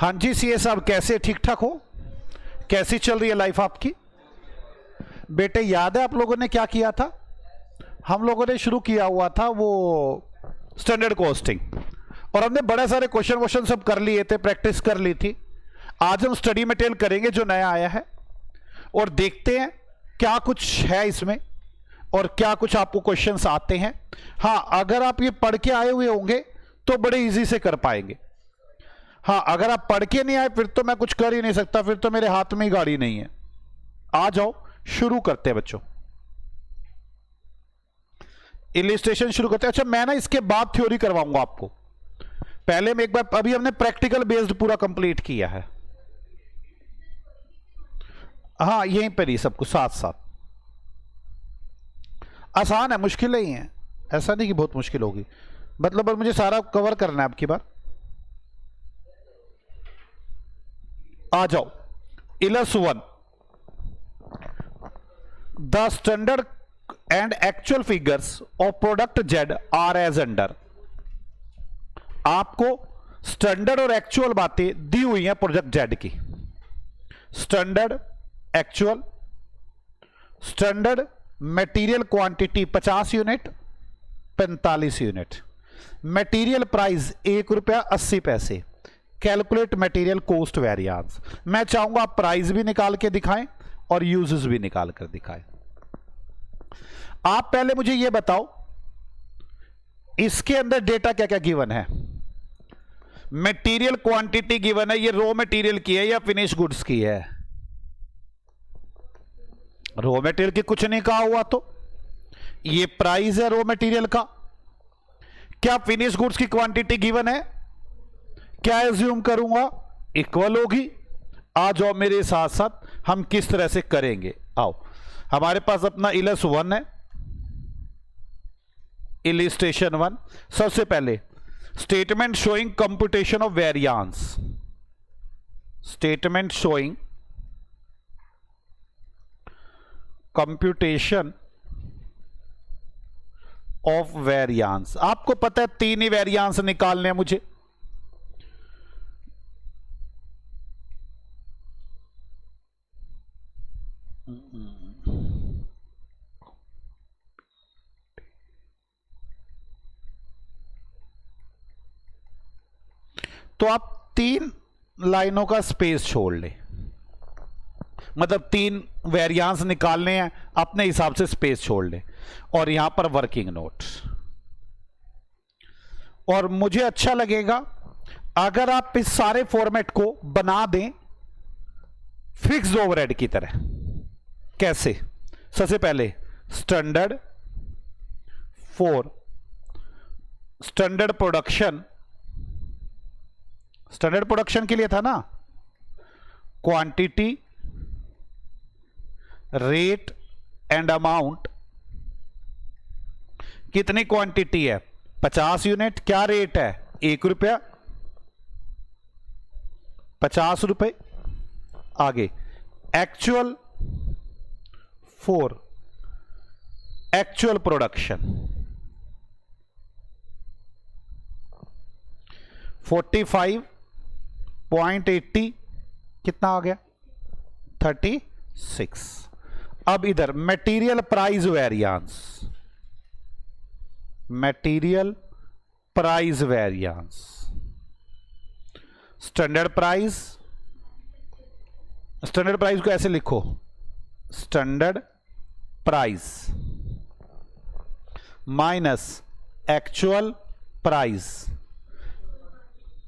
हाँ जी सीए साहब, कैसे? ठीक ठाक हो? कैसी चल रही है लाइफ आपकी? बेटे याद है आप लोगों ने क्या किया था? हम लोगों ने शुरू किया हुआ था वो स्टैंडर्ड कॉस्टिंग, और हमने बड़े सारे क्वेश्चन सब कर लिए थे, प्रैक्टिस कर ली थी। आज हम स्टडी मटेरियल करेंगे जो नया आया है, और देखते हैं क्या कुछ है इसमें और क्या कुछ आपको क्वेश्चंस आते हैं। हाँ, अगर आप ये पढ़ के आए हुए होंगे तो बड़े इजी से कर पाएंगे। हाँ, अगर आप पढ़ के नहीं आए फिर तो मैं कुछ कर ही नहीं सकता, फिर तो मेरे हाथ में ही गाड़ी नहीं है। आ जाओ, शुरू करते हैं बच्चों। इलिस्ट्रेशन शुरू करते हैं। अच्छा, मैं ना इसके बाद थ्योरी करवाऊंगा आपको। पहले में एक बार, अभी हमने प्रैक्टिकल बेस्ड पूरा कंप्लीट किया है। हाँ, यहीं पर ही सब कुछ साथ साथ। आसान है, मुश्किल नहीं है, ऐसा नहीं कि बहुत मुश्किल होगी, मतलब बस मुझे सारा कवर करना है अब की बार। आ जाओ। Illus 1, the standard and actual figures of product Z are as under. आपको स्टैंडर्ड और एक्चुअल बातें दी हुई हैं प्रोडक्ट जेड की। Standard, actual. Standard material quantity 50 unit, 45 unit. Material price ₹1.80। Calculate material cost variance. मैं चाहूंगा आप प्राइस भी निकाल के दिखाएं और यूजेस भी निकाल कर दिखाएं। आप पहले मुझे यह बताओ, इसके अंदर डेटा क्या क्या गिवन है? मटेरियल क्वांटिटी गिवन है, ये रॉ मटेरियल की है या फिनिश गुड्स की है? रॉ मटेरियल की कुछ नहीं कहा हुआ, तो ये प्राइस है रॉ मटेरियल का। क्या फिनिश गुड्स की क्वांटिटी गिवन है? क्या एज्यूम करूंगा? इक्वल होगी। आ जाओ मेरे साथ साथ, हम किस तरह से करेंगे। आओ, हमारे पास अपना इलस 1 है, इलिस्ट्रेशन 1। सबसे पहले statement showing computation of variance. Statement showing computation of variance. आपको पता है 3 ही वेरिएंस निकालने हैं मुझे। तो आप 3 लाइनों का स्पेस छोड़ लें, मतलब 3 वेरिएंस निकालने हैं, अपने हिसाब से स्पेस छोड़ लें। और यहां पर वर्किंग नोट। और मुझे अच्छा लगेगा अगर आप इस सारे फॉर्मेट को बना दें फिक्स्ड ओवरहेड की तरह। कैसे? सबसे पहले standard 4, standard production. Standard production के लिए था ना, क्वांटिटी, रेट एंड अमाउंट। कितनी क्वांटिटी है? 50 यूनिट। क्या रेट है? ₹1, ₹50। आगे एक्चुअल 4, एक्चुअल प्रोडक्शन 45.80, कितना आ गया? 36। अब इधर material price variance. Material price variance, standard price. Standard price को ऐसे लिखो, standard price minus actual price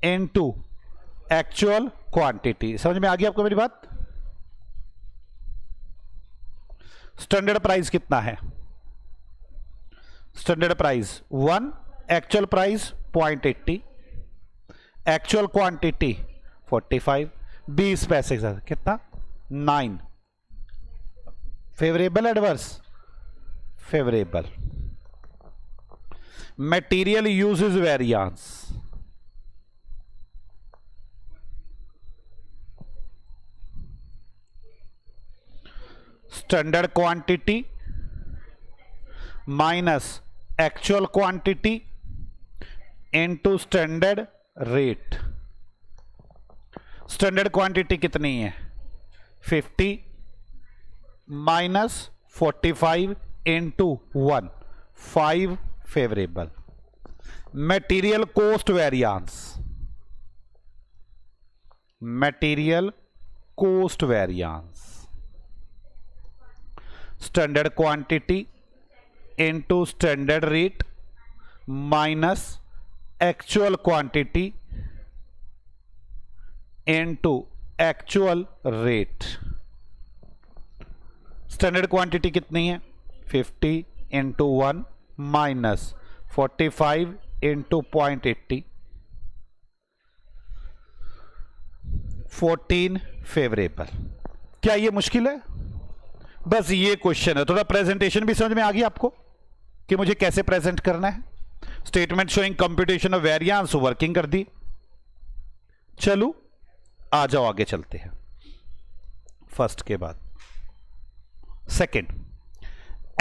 into actual quantity. समझ में आ गई आपको मेरी बात? स्टैंडर्ड प्राइस कितना है? Standard price 1, actual price 0.80, actual quantity 45, 20 पैसे का कितना? 9। Favourable adverse? Favourable. Material usages variance, standard quantity minus actual quantity into standard rate. Standard quantity कितनी है? 50 minus 45 into 1, 5 favourable. Material cost variance, material cost variance, standard quantity into standard rate minus actual quantity into actual rate. Standard quantity कितनी है? 50 into 1 minus 45 into 0.80, 14 favourable. क्या ये मुश्किल है? बस ये क्वेश्चन है। थोड़ा प्रेजेंटेशन भी समझ में आ गई आपको कि मुझे कैसे प्रेजेंट करना है। Statement showing computation of variance working कर दी। चलो आ जाओ आगे चलते हैं। फर्स्ट के बाद second,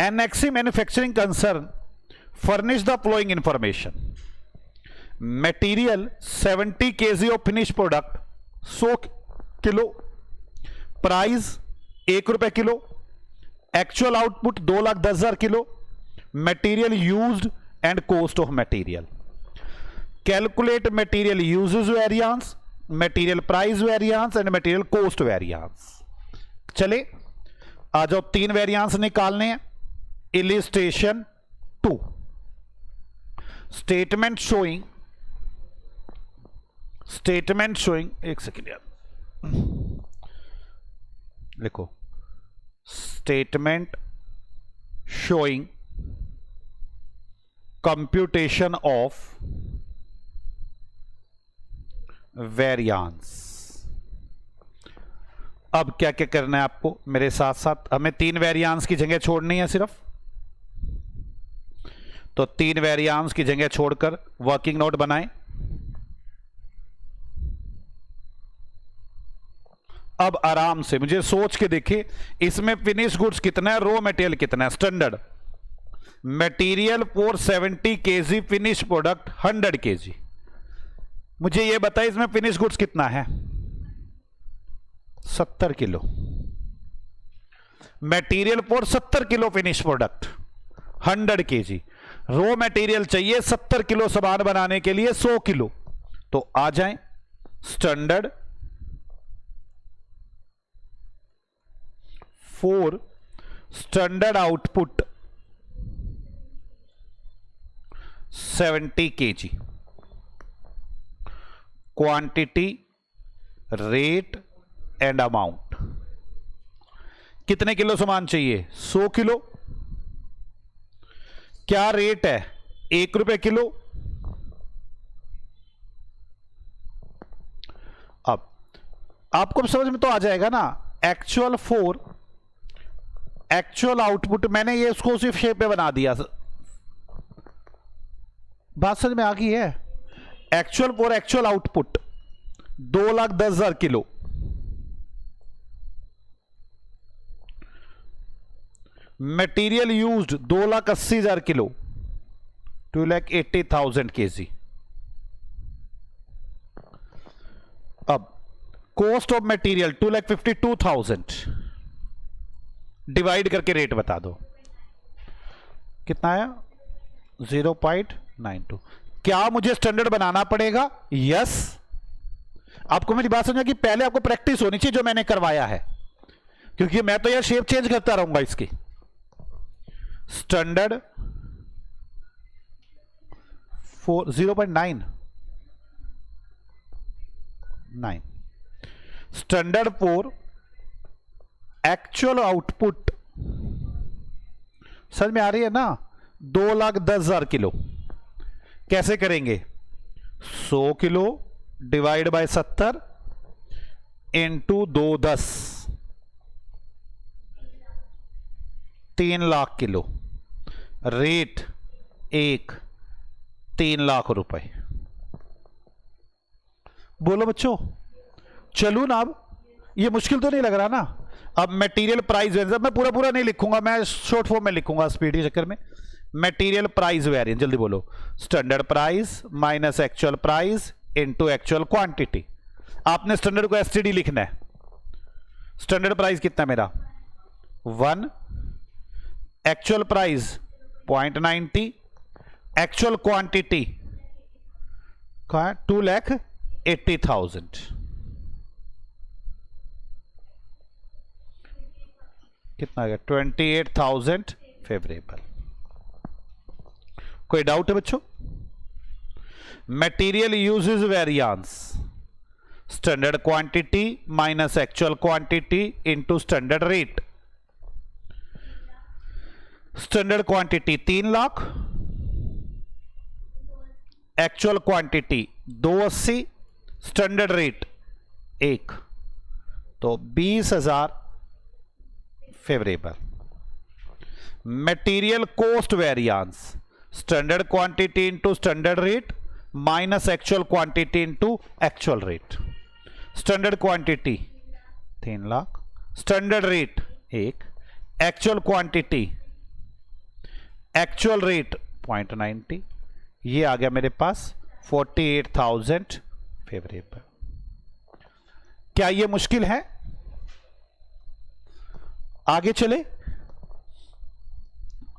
annexe manufacturing concern furnish the flowing information. Material 70 kg of finish product 100 kilo, price 1 रुपए kilo, actual output 2,10,000 kilo, material used and cost of material. Calculate material usages variance, material price variance and material cost variance. चले आ जाओ, 3 variance निकालने हैं। Illustration 2, statement showing, एक second यार लिखो, statement showing computation of variance. अब क्या क्या करना है आपको मेरे साथ साथ? हमें 3 वेरिएंस की जगह छोड़नी है सिर्फ, तो 3 वेरिएंस की जगह छोड़कर वर्किंग नोट बनाएं। अब आराम से मुझे सोच के देखिए, इसमें फिनिश गुड्स कितना है, रॉ मटेरियल कितना है। Standard material for 70 kg finish product 100 kg। मुझे यह बताइए इसमें फिनिश गुड्स कितना है? 70 kilo. Material for 70 kilo finish product 100 kg। Raw material चाहिए 70 किलो सामान बनाने के लिए 100 किलो। तो आ जाएं, standard for standard output 70 kg, quantity, rate and amount. कितने किलो सामान चाहिए? 100 किलो। क्या रेट है? 1 रुपए किलो। अब आपको समझ में तो आ जाएगा ना। एक्चुअल फॉर एक्चुअल आउटपुट, मैंने ये उसको उसी शेप में बना दिया। बात समझ में आ गई है? Actual for actual output 2,10,000 kilo, material used 2,80,000 kilo, 2,80,000 kg। अब कॉस्ट ऑफ मटेरियल 2,52,000, डिवाइड करके रेट बता दो कितना आया? 0.92। क्या मुझे स्टैंडर्ड बनाना पड़ेगा? यस। आपको मेरी बात समझा कि पहले आपको प्रैक्टिस होनी चाहिए जो मैंने करवाया है, क्योंकि मैं तो यार शेप चेंज करता रहूंगा इसकी। Standard for 0.9, standard for actual output, समझ में आ रही है ना? 2,10,000 किलो। कैसे करेंगे? 100 kilo divide by 70 into 210, 3 lakh kilo. Rate 1, 3 lakh रुपए। बोलो बच्चों, चलू ना? अब ये मुश्किल तो नहीं लग रहा ना? अब मटेरियल प्राइस वेरिएंस, मैं पूरा पूरा नहीं लिखूंगा, मैं शॉर्ट फॉर्म में लिखूंगा स्पीड के चक्कर में। मटेरियल प्राइस वेरिएंस, जल्दी बोलो। Standard price minus actual price into actual quantity. आपने स्टैंडर्ड को एसटीडी लिखना है। स्टैंडर्ड प्राइस कितना मेरा 1, एक्चुअल प्राइस 0.90, एक्चुअल क्वांटिटी कहां है 2,80,000। कितना आ गया 28,000 फेवरेबल। कोई डाउट है बच्चों? Material usages variance, standard quantity minus actual quantity into standard rate. Standard quantity 3 lakh, actual quantity 280, standard rate 1, तो 20,000 favourable. Material cost variance, standard quantity into standard rate minus actual quantity into actual rate. Standard quantity 3 lakh, standard rate 1, actual quantity actual rate 0.90, ये आ गया मेरे पास 48,000 favourable. क्या ये मुश्किल है? आगे चले,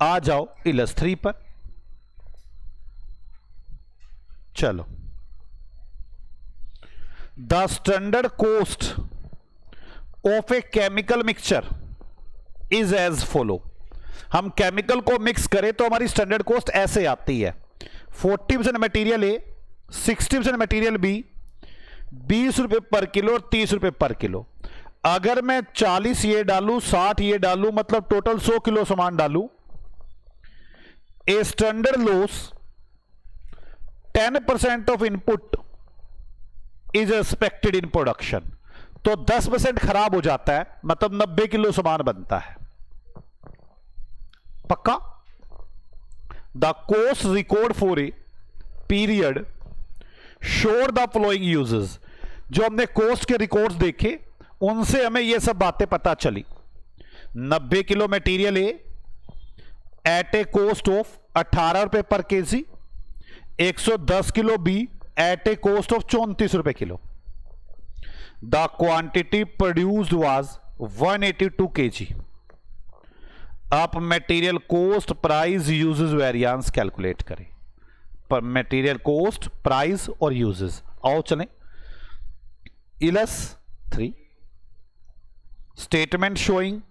आ जाओ इलस 3 पर। चलो, the standard cost of a chemical mixture is as follow. हम केमिकल को मिक्स करें तो हमारी स्टैंडर्ड कॉस्ट ऐसे आती है 40% मटेरियल ए, 60% मटेरियल बी, 20 रुपए पर किलो और 30 रुपए पर किलो। अगर मैं 40 ये डालूं 60 ये डालूं, मतलब टोटल 100 किलो सामान डालूं, a standard loss 10% of input is expected in production. तो 10% खराब हो जाता है, मतलब 90 किलो सामान बनता है। पक्का? The cost record for a period शोर द फॉलोइंग यूजेस। जो हमने कॉस्ट के रिकॉर्ड्स देखे उनसे हमें यह सब बातें पता चली। 90 kilo material A at a cost of 18 रुपए per KG, 110 kilo B at a cost of 34 रुपए kilo. The quantity produced was 182 KG. आप material cost price usages variance calculate करें। पर मटेरियल कॉस्ट प्राइस और यूजेस। आओ चलें illus 3, statement showing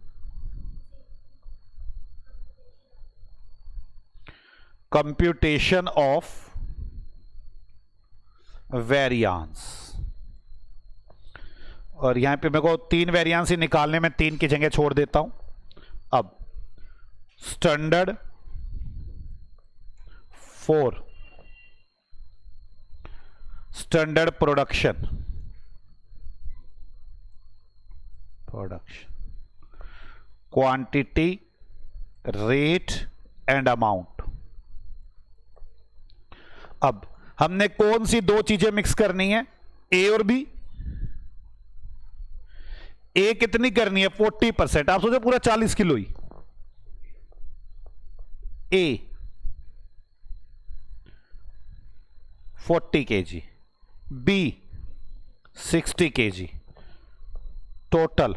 computation of variance. और यहां पे मेरे को 3 वेरिएंस ही निकालने में 3 की जगह छोड़ देता हूं। अब standard 4, standard production quantity rate and amount. अब हमने कौन सी 2 चीजें मिक्स करनी है, ए और बी। ए कितनी करनी है 40%। आप सोचो पूरा 40 किलो ही। A 40 KG, B 60 KG, total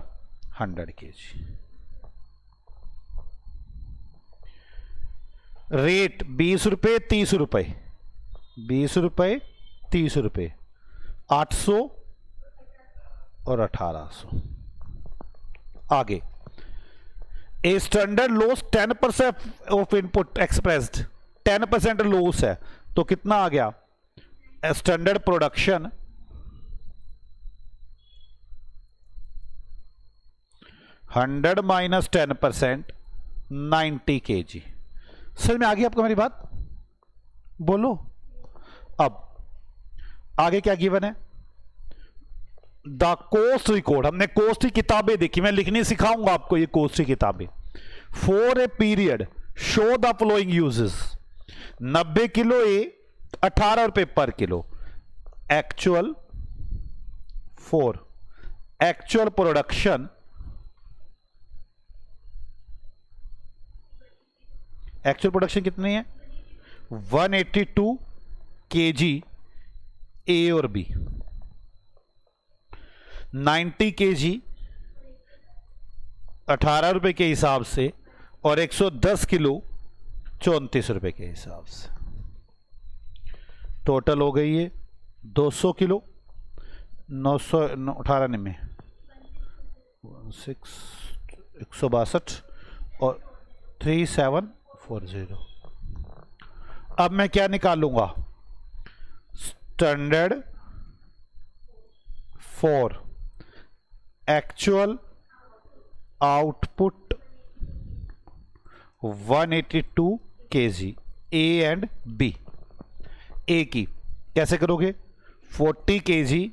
100 KG. Rate 20 रुपए 30 रुपए, 20 रुपए 30 रुपए, 800 और 1800। आगे a standard loss 10% of input expressed, 10% loss है तो कितना आ गया स्टैंडर्ड प्रोडक्शन 100 माइनस 10% 90 केजी। सर में आ गई आपको मेरी बात? बोलो। अब आगे क्या गिवन है? The cost record. हमने कॉस्ट की किताबें देखी, मैं लिखनी सिखाऊंगा आपको ये कॉस्ट की किताबें। For a period show the following usages. 90 kilo A 18 रुपए per kilo. Actual for actual production actual production कितनी है 182 केजी ए और बी। 90 kg 18 रुपए के हिसाब से और 110 किलो 34 रुपए के हिसाब से। टोटल हो गई है 200 किलो 918 में 162 और 3740। अब मैं क्या निकालूंगा? Standard for actual output 182 kg A and B. A की कैसे करोगे? 40 kg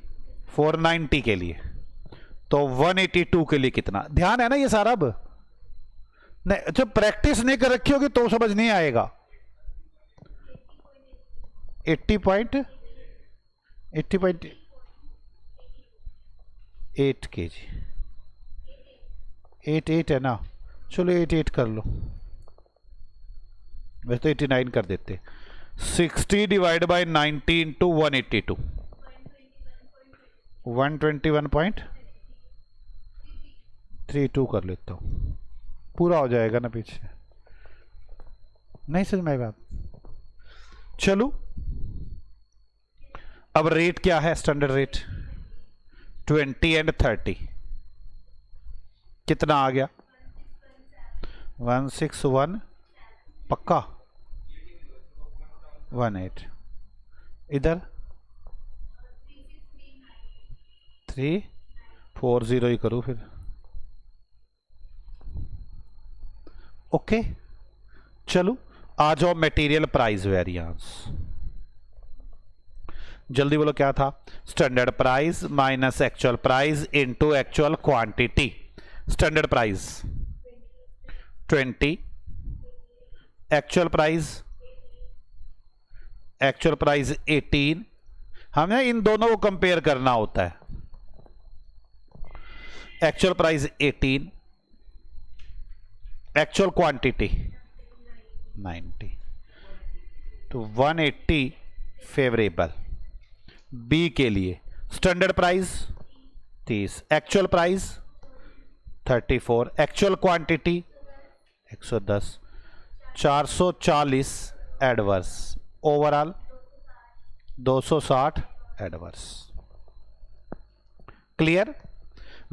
490 के लिए, तो 182 के लिए कितना? ध्यान है ना ये सारा? अब नहीं, जब प्रैक्टिस नहीं कर रखी होगी तो समझ नहीं आएगा। 80.8 kg 88 है ना? चलो 88 कर लो, वैसे तो 89 कर देते। 60 डिवाइड बाई 90 इंटू 182 121.32 कर लेता हूँ, पूरा हो जाएगा ना पीछे? नहीं समझ में बात? चलो अब रेट क्या है? स्टैंडर्ड रेट 20 एंड 30 कितना आ गया? 161 पक्का 18। इधर 340 ही करूं फिर। ओके चलो आ जाओ मटेरियल प्राइस वेरिएंस। जल्दी बोलो क्या था? Standard price minus actual price into actual quantity. Standard price 20, actual price 18। हमें इन दोनों को कंपेयर करना होता है। एक्चुअल प्राइस 18, एक्चुअल क्वांटिटी 90, तो 180 फेवरेबल। बी के लिए standard price 30, actual price 34, actual quantity 110, 440 adverse, overall 260 adverse. Clear?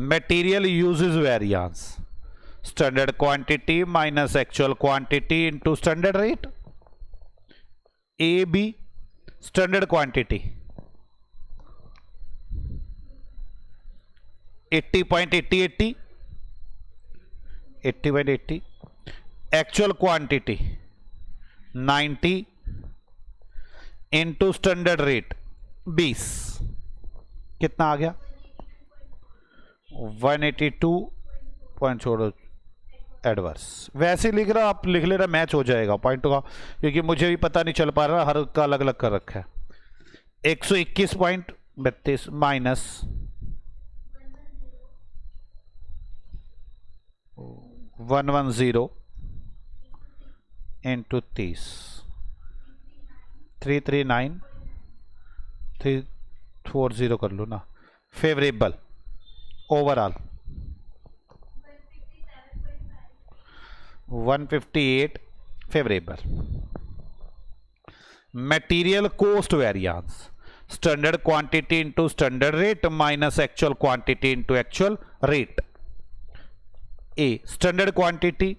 Material uses variance, standard quantity minus actual quantity into standard rate. A B standard quantity 80.80, actual quantity 90 into standard rate 20, कितना आ गया? 182 point छोड़ो adverse. वैसे लिख रहा, आप लिख ले रहा, मैच हो जाएगा पॉइंट का, क्योंकि मुझे भी पता नहीं चल पा रहा, हर का अलग अलग कर रखा है। 121.32 माइनस 110 इंटू 30, 339 340 कर लो ना। Favourable overall 158 favourable. Material cost variance, standard quantity into standard rate minus actual quantity into actual rate. A standard quantity,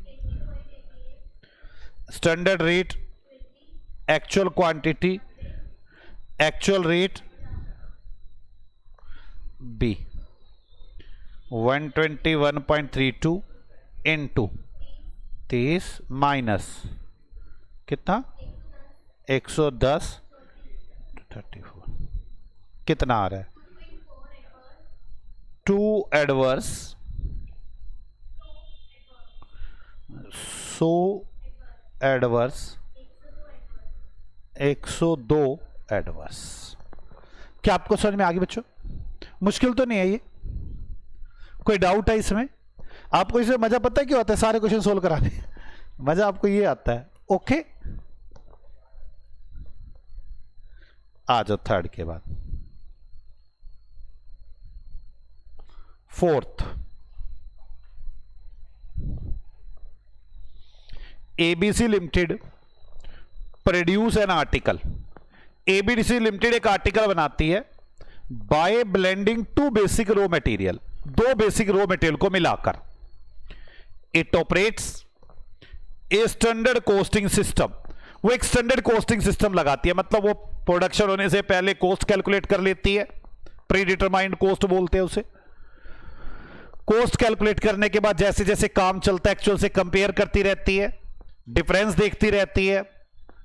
standard rate, actual quantity, actual rate. B 121.32 into 30 minus कितना? 110 34, कितना आ रहा है? 2 adverse 100 adverse 102 adverse. क्या आपको समझ में आ गई बच्चों? मुश्किल तो नहीं है ये? कोई डाउट है इसमें? आपको इसमें मजा पता है क्यों आता है? सारे क्वेश्चन सोल्व कराने मजा आपको ये आता है। ओके आ जाओ थर्ड के बाद। Fourth, ABC limited produce an article. ABC limited एक आर्टिकल बनाती है by blending two basic raw material, दो बेसिक रॉ मटेरियल को मिलाकर। It operates a standard costing system, वो एक स्टैंडर्ड कॉस्टिंग सिस्टम लगाती है, मतलब वो प्रोडक्शन होने से पहले कॉस्ट कैलकुलेट कर लेती है, प्री डिटरमाइंड कॉस्ट बोलते हैं उसे। कॉस्ट कैलकुलेट करने के बाद जैसे जैसे काम चलता है एक्चुअल से कंपेयर करती रहती है, डिफरेंस देखती रहती है,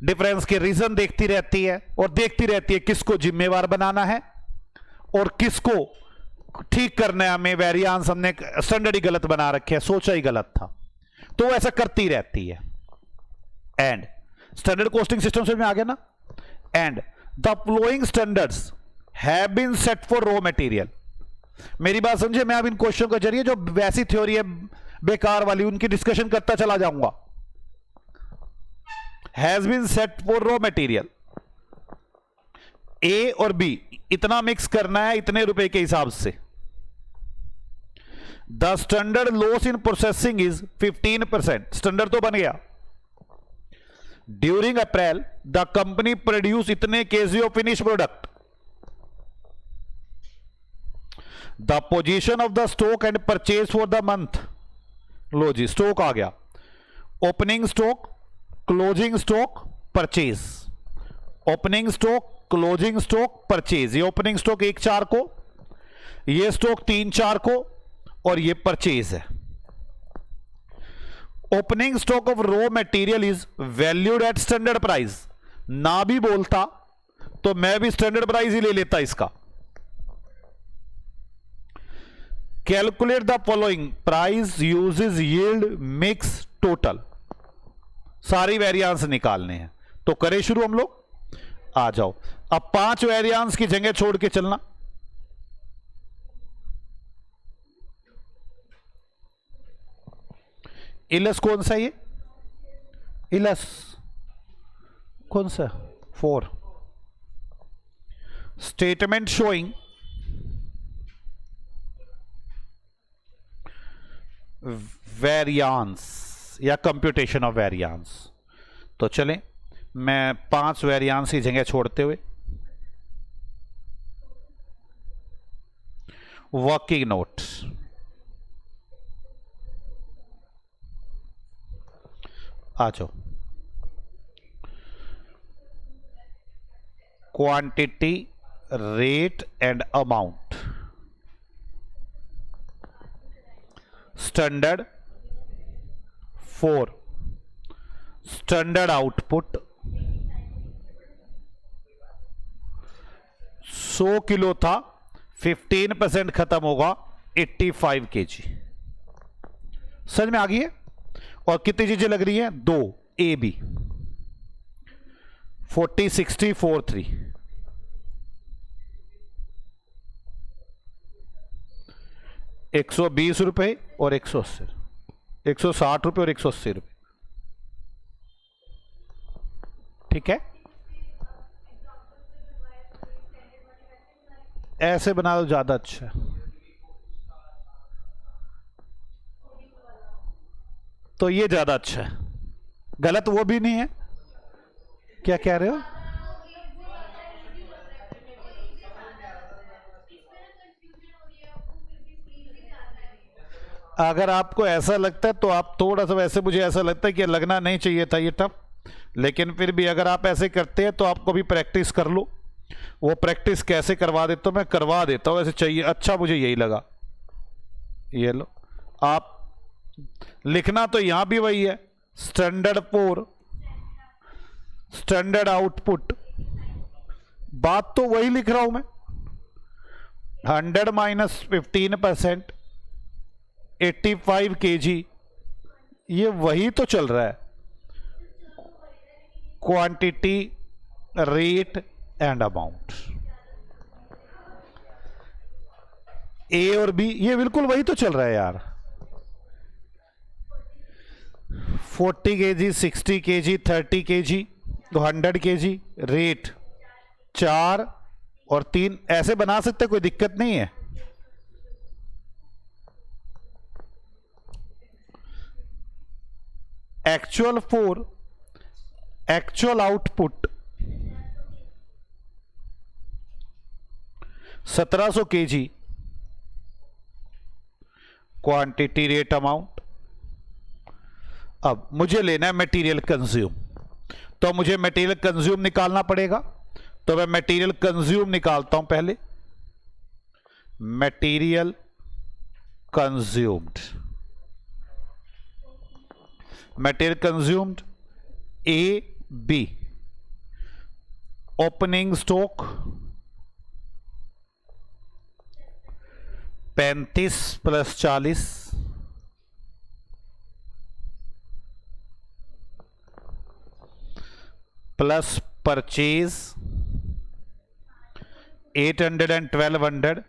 डिफरेंस के रीजन देखती रहती है, और देखती रहती है किसको जिम्मेवार बनाना है और किसको ठीक करना है। हमें वेरिएंस हमने स्टैंडर्ड ही गलत बना रखे हैं, सोचा ही गलत था, तो वो ऐसा करती रहती है। एंड स्टैंडर्ड कॉस्टिंग सिस्टम से में आ गया ना। And the following standards have been set for raw material. मेरी बात समझे, मैं अब इन क्वेश्चन के जरिए जो वैसी थ्योरी है बेकार वाली उनकी डिस्कशन करता चला जाऊंगा। Has been set for raw material, A और बी इतना मिक्स करना है इतने रुपए के हिसाब से। The standard loss in processing is 15%, standard तो बन गया। During April the company produce इतने KG of finish product. The position of the stock and purchase for the month. लो जी, स्टॉक आ गया, opening stock, closing stock, purchase. Opening stock, closing stock, purchase. ये opening stock 1/4 को, ये stock 3/4 को, और ये परचेज है। Opening stock of raw material is valued at standard price. ना भी बोलता तो मैं भी स्टैंडर्ड प्राइस ही ले लेता इसका। Calculate the following, price, uses, yield, mix, total. सारी वेरिएंस निकालने हैं, तो करें शुरू हम लोग। आ जाओ, अब 5 वेरिएंस की जगह छोड़ के चलना। इलस कौन सा, ये इलस कौन सा, 4। स्टेटमेंट शोइंग वेरिएंस या कंप्यूटेशन ऑफ वेरिएंस। तो चलें, मैं 5 वेरिएंस की जगह छोड़ते हुए वर्किंग नोट। आ जाओ, quantity, rate and amount, standard 4, standard output 100 kilo था, 15% खत्म होगा 85 kg। समझ में आ गई है? और कितनी चीजें लग रही हैं? 2 ए बी, 40 60 43, 120 रुपए और 180, 160 रुपए और 180 रुपए। ठीक है, ऐसे बना दो ज्यादा अच्छा है। तो ये ज्यादा अच्छा है, गलत वो भी नहीं है। क्या कह रहे हो? अगर आपको ऐसा लगता है तो आप थोड़ा सा, वैसे मुझे ऐसा लगता है कि लगना नहीं चाहिए था ये टफ, लेकिन फिर भी अगर आप ऐसे करते हैं तो आपको भी प्रैक्टिस कर लो। वो प्रैक्टिस कैसे करवा देता हूं मैं, करवा देता हूं, वैसे चाहिए अच्छा, मुझे यही लगा। ये लो, आप लिखना तो यहां भी वही है, स्टैंडर्ड 4, स्टैंडर्ड आउटपुट, बात तो वही लिख रहा हूं मैं। 100 माइनस 15%, 85 kg, ये वही तो चल रहा है। क्वांटिटी, रेट एंड अमाउंट, ए और बी, ये बिल्कुल वही तो चल रहा है यार। 40 kg, 60 kg, 30 kg, 100 kg, rate 4 और 3, ऐसे बना सकते, कोई दिक्कत नहीं है। Actual for actual output 1700 kg, quantity rate amount. अब मुझे लेना है मटेरियल कंज्यूम, तो मुझे मटेरियल कंज्यूम निकालना पड़ेगा। तो मैं मटेरियल कंज्यूम निकालता हूं पहले। Material consumed, material consumed A B, opening stock 35 + 40 plus purchase 800 and 1200,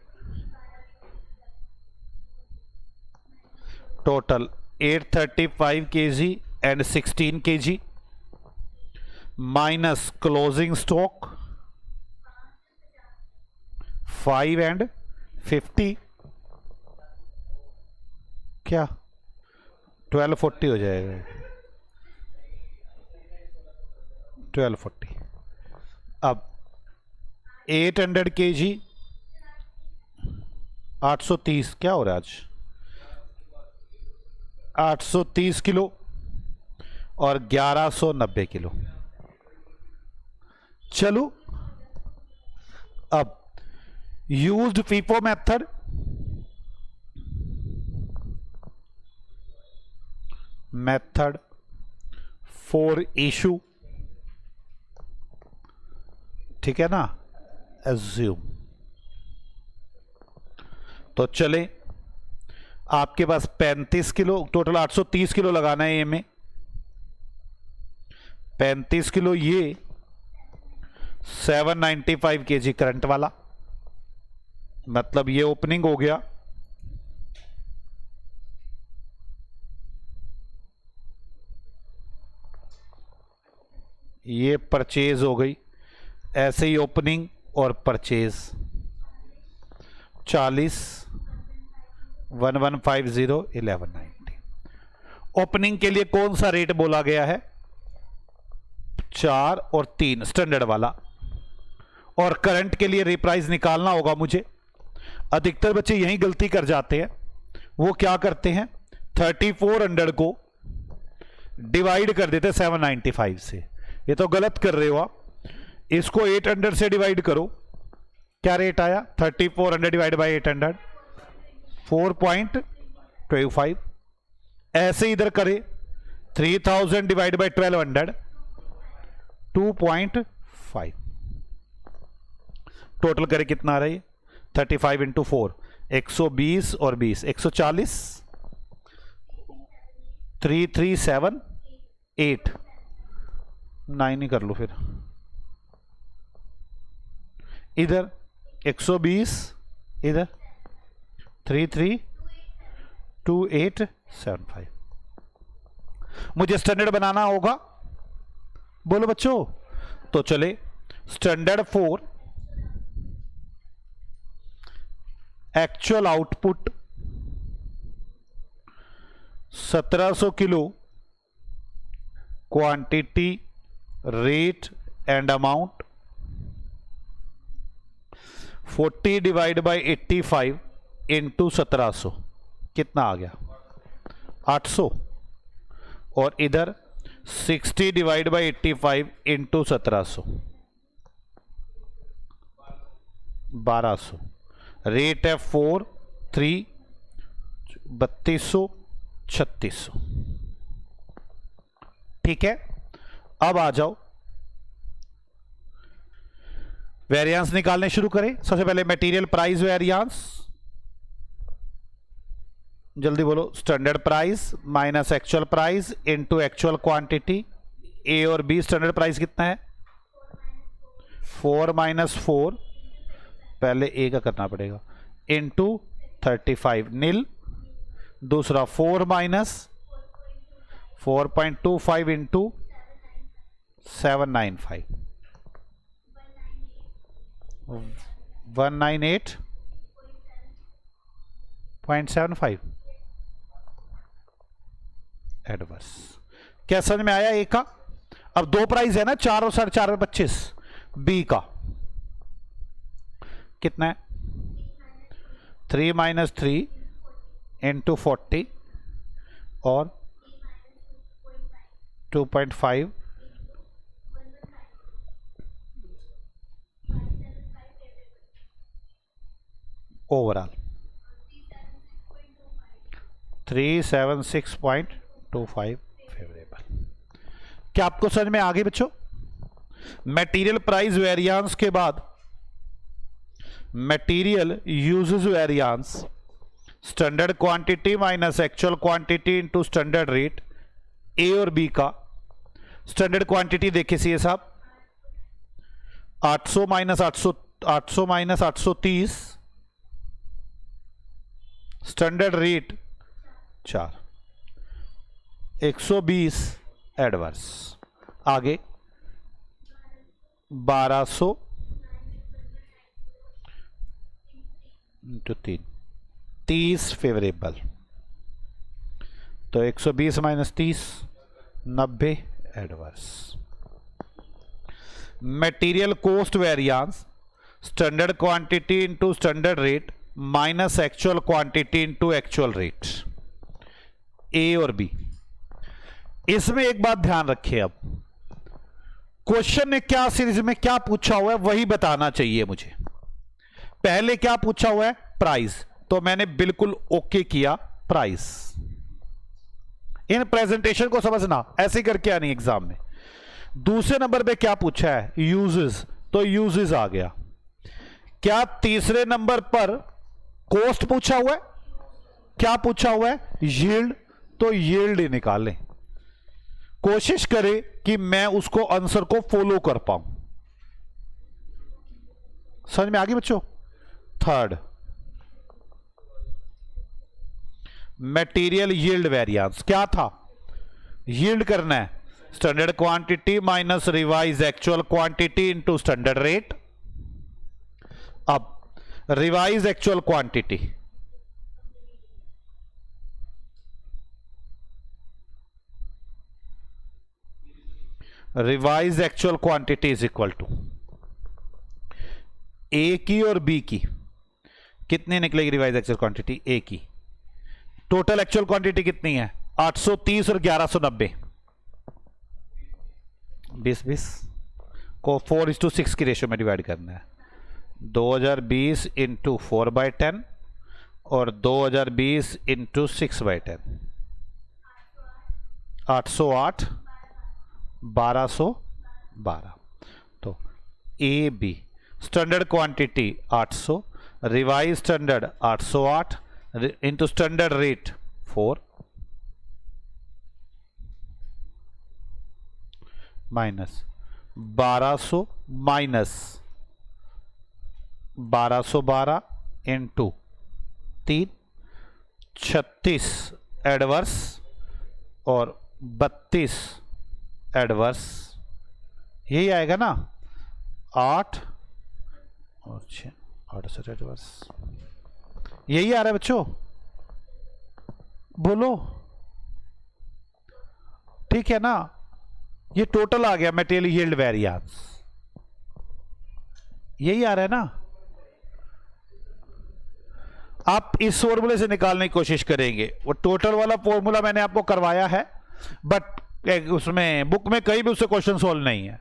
total 835 kg and 16 kg, minus closing stock 5 and 50, क्या 1240 हो जाएगा, 1240। अब 800 kg 830, क्या हो रहा है आज, 830 किलो और 1190 किलो। चलो अब used FIFO method, method for issue, ठीक है ना, एज्यूम। तो चले, आपके पास 35 किलो, टोटल 830 किलो लगाना है ये में, 35 किलो ये 795 kg करंट वाला, मतलब ये ओपनिंग हो गया, ये परचेज हो गई, ऐसे ही ओपनिंग और परचेज 40 1150 1190। ओपनिंग के लिए कौन सा रेट बोला गया है, 4 और 3 स्टैंडर्ड वाला, और करंट के लिए रिप्राइस निकालना होगा मुझे। अधिकतर बच्चे यही गलती कर जाते हैं, वो क्या करते हैं 3400 को डिवाइड कर देते 795 से, ये तो गलत कर रहे हो आप। इसको 800 से डिवाइड करो, क्या रेट आया 3400 डिवाइड बाई 800 4.25। ऐसे इधर करे 3000 डिवाइड बाई 1200 2.5। टोटल करे कितना आ रहा है 35 × 4 120 और 20 140 3378 9 ही कर लो फिर, इधर 120 इधर 332875। मुझे स्टैंडर्ड बनाना होगा, बोलो बच्चों। तो चले standard for actual output 1700 kilo, quantity rate and amount 40 divide by 85 into 1700, कितना आ गया 800, और इधर 60 डिवाइड बाई 85 इंटू 1700 1200। रेट है 4 3 3200 3600, ठीक है। अब आ जाओ वेरिएंस निकालने शुरू करें। सबसे पहले मटेरियल प्राइस वेरिएंस, जल्दी बोलो, standard price minus actual price into actual quantity. A और बी स्टैंडर्ड प्राइस कितना है 4 - 4, पहले ए का करना पड़ेगा, इनटू 35 नील, दूसरा 4 - 4.25 इंटू 795 198.75 एडवर्स। क्या समझ में आया? ए का अब दो प्राइस है ना, 4 और 4.5 में 25। बी का कितना है? 3 - 3 इंटू 40 और 2.5 ओवरऑल 376.25 फेवरेबल। क्या आपको समझ में आ गई बच्चों? मटेरियल प्राइस वेरिएंस के बाद material uses variance, standard quantity minus actual quantity into standard rate. A और बी का स्टैंडर्ड क्वांटिटी देखिए सी साहब, 800 माइनस 830, स्टैंडर्ड रेट 4, 120 एडवर्स। आगे 1200 इंटू 3, 30 फेवरेबल। तो 120 minus 30, 90 adverse. Material cost variance, standard quantity into standard rate minus actual quantity into actual rate. A और B. इसमें एक बात ध्यान रखिए, अब क्वेश्चन ने क्या सीरीज में क्या पूछा हुआ है वही बताना चाहिए मुझे। पहले क्या पूछा हुआ है? प्राइस, तो मैंने बिल्कुल ओके किया प्राइस। इन प्रेजेंटेशन को समझना, ऐसे करके आनी एग्जाम में। दूसरे नंबर पे क्या पूछा है? यूजेस, तो यूजेस आ गया। क्या तीसरे नंबर पर कॉस्ट पूछा हुआ है? क्या पूछा हुआ है? यील्ड, तो यील्ड ही निकालें। कोशिश करें कि मैं उसको आंसर को फॉलो कर पाऊं। समझ में आ गई बच्चों? थर्ड, मटेरियल यील्ड वेरिएंस क्या था? यील्ड करना है standard quantity minus revise actual quantity into standard rate. अब revise actual quantity, revise actual quantity is equal to A की और बी की। कितनी निकलेगी रिवाइज एक्चुअल क्वांटिटी? ए की। टोटल एक्चुअल क्वांटिटी कितनी है? 830 और 1190, 20 को 4:6 की रेशियो में डिवाइड करना है। 2020 इंटू 4/10 और 2020 इंटू 6/10, 808, 1212। तो A B standard quantity 800, revise standard 808 into standard rate 4 minus 1200 minus 1212 into 3, 36 adverse और 32 एडवर्स। यही आएगा ना? 8 और 6, 68 एडवर्स। यही आ रहा है बच्चों? बोलो, ठीक है ना? ये टोटल आ गया मटेरियल यील्ड वेरिएंस, यही आ रहा है ना? आप इस फॉर्मूले से निकालने की कोशिश करेंगे। वो टोटल वाला फॉर्मूला मैंने आपको करवाया है, बट उसमें बुक में कहीं भी उससे क्वेश्चन सॉल्व नहीं है।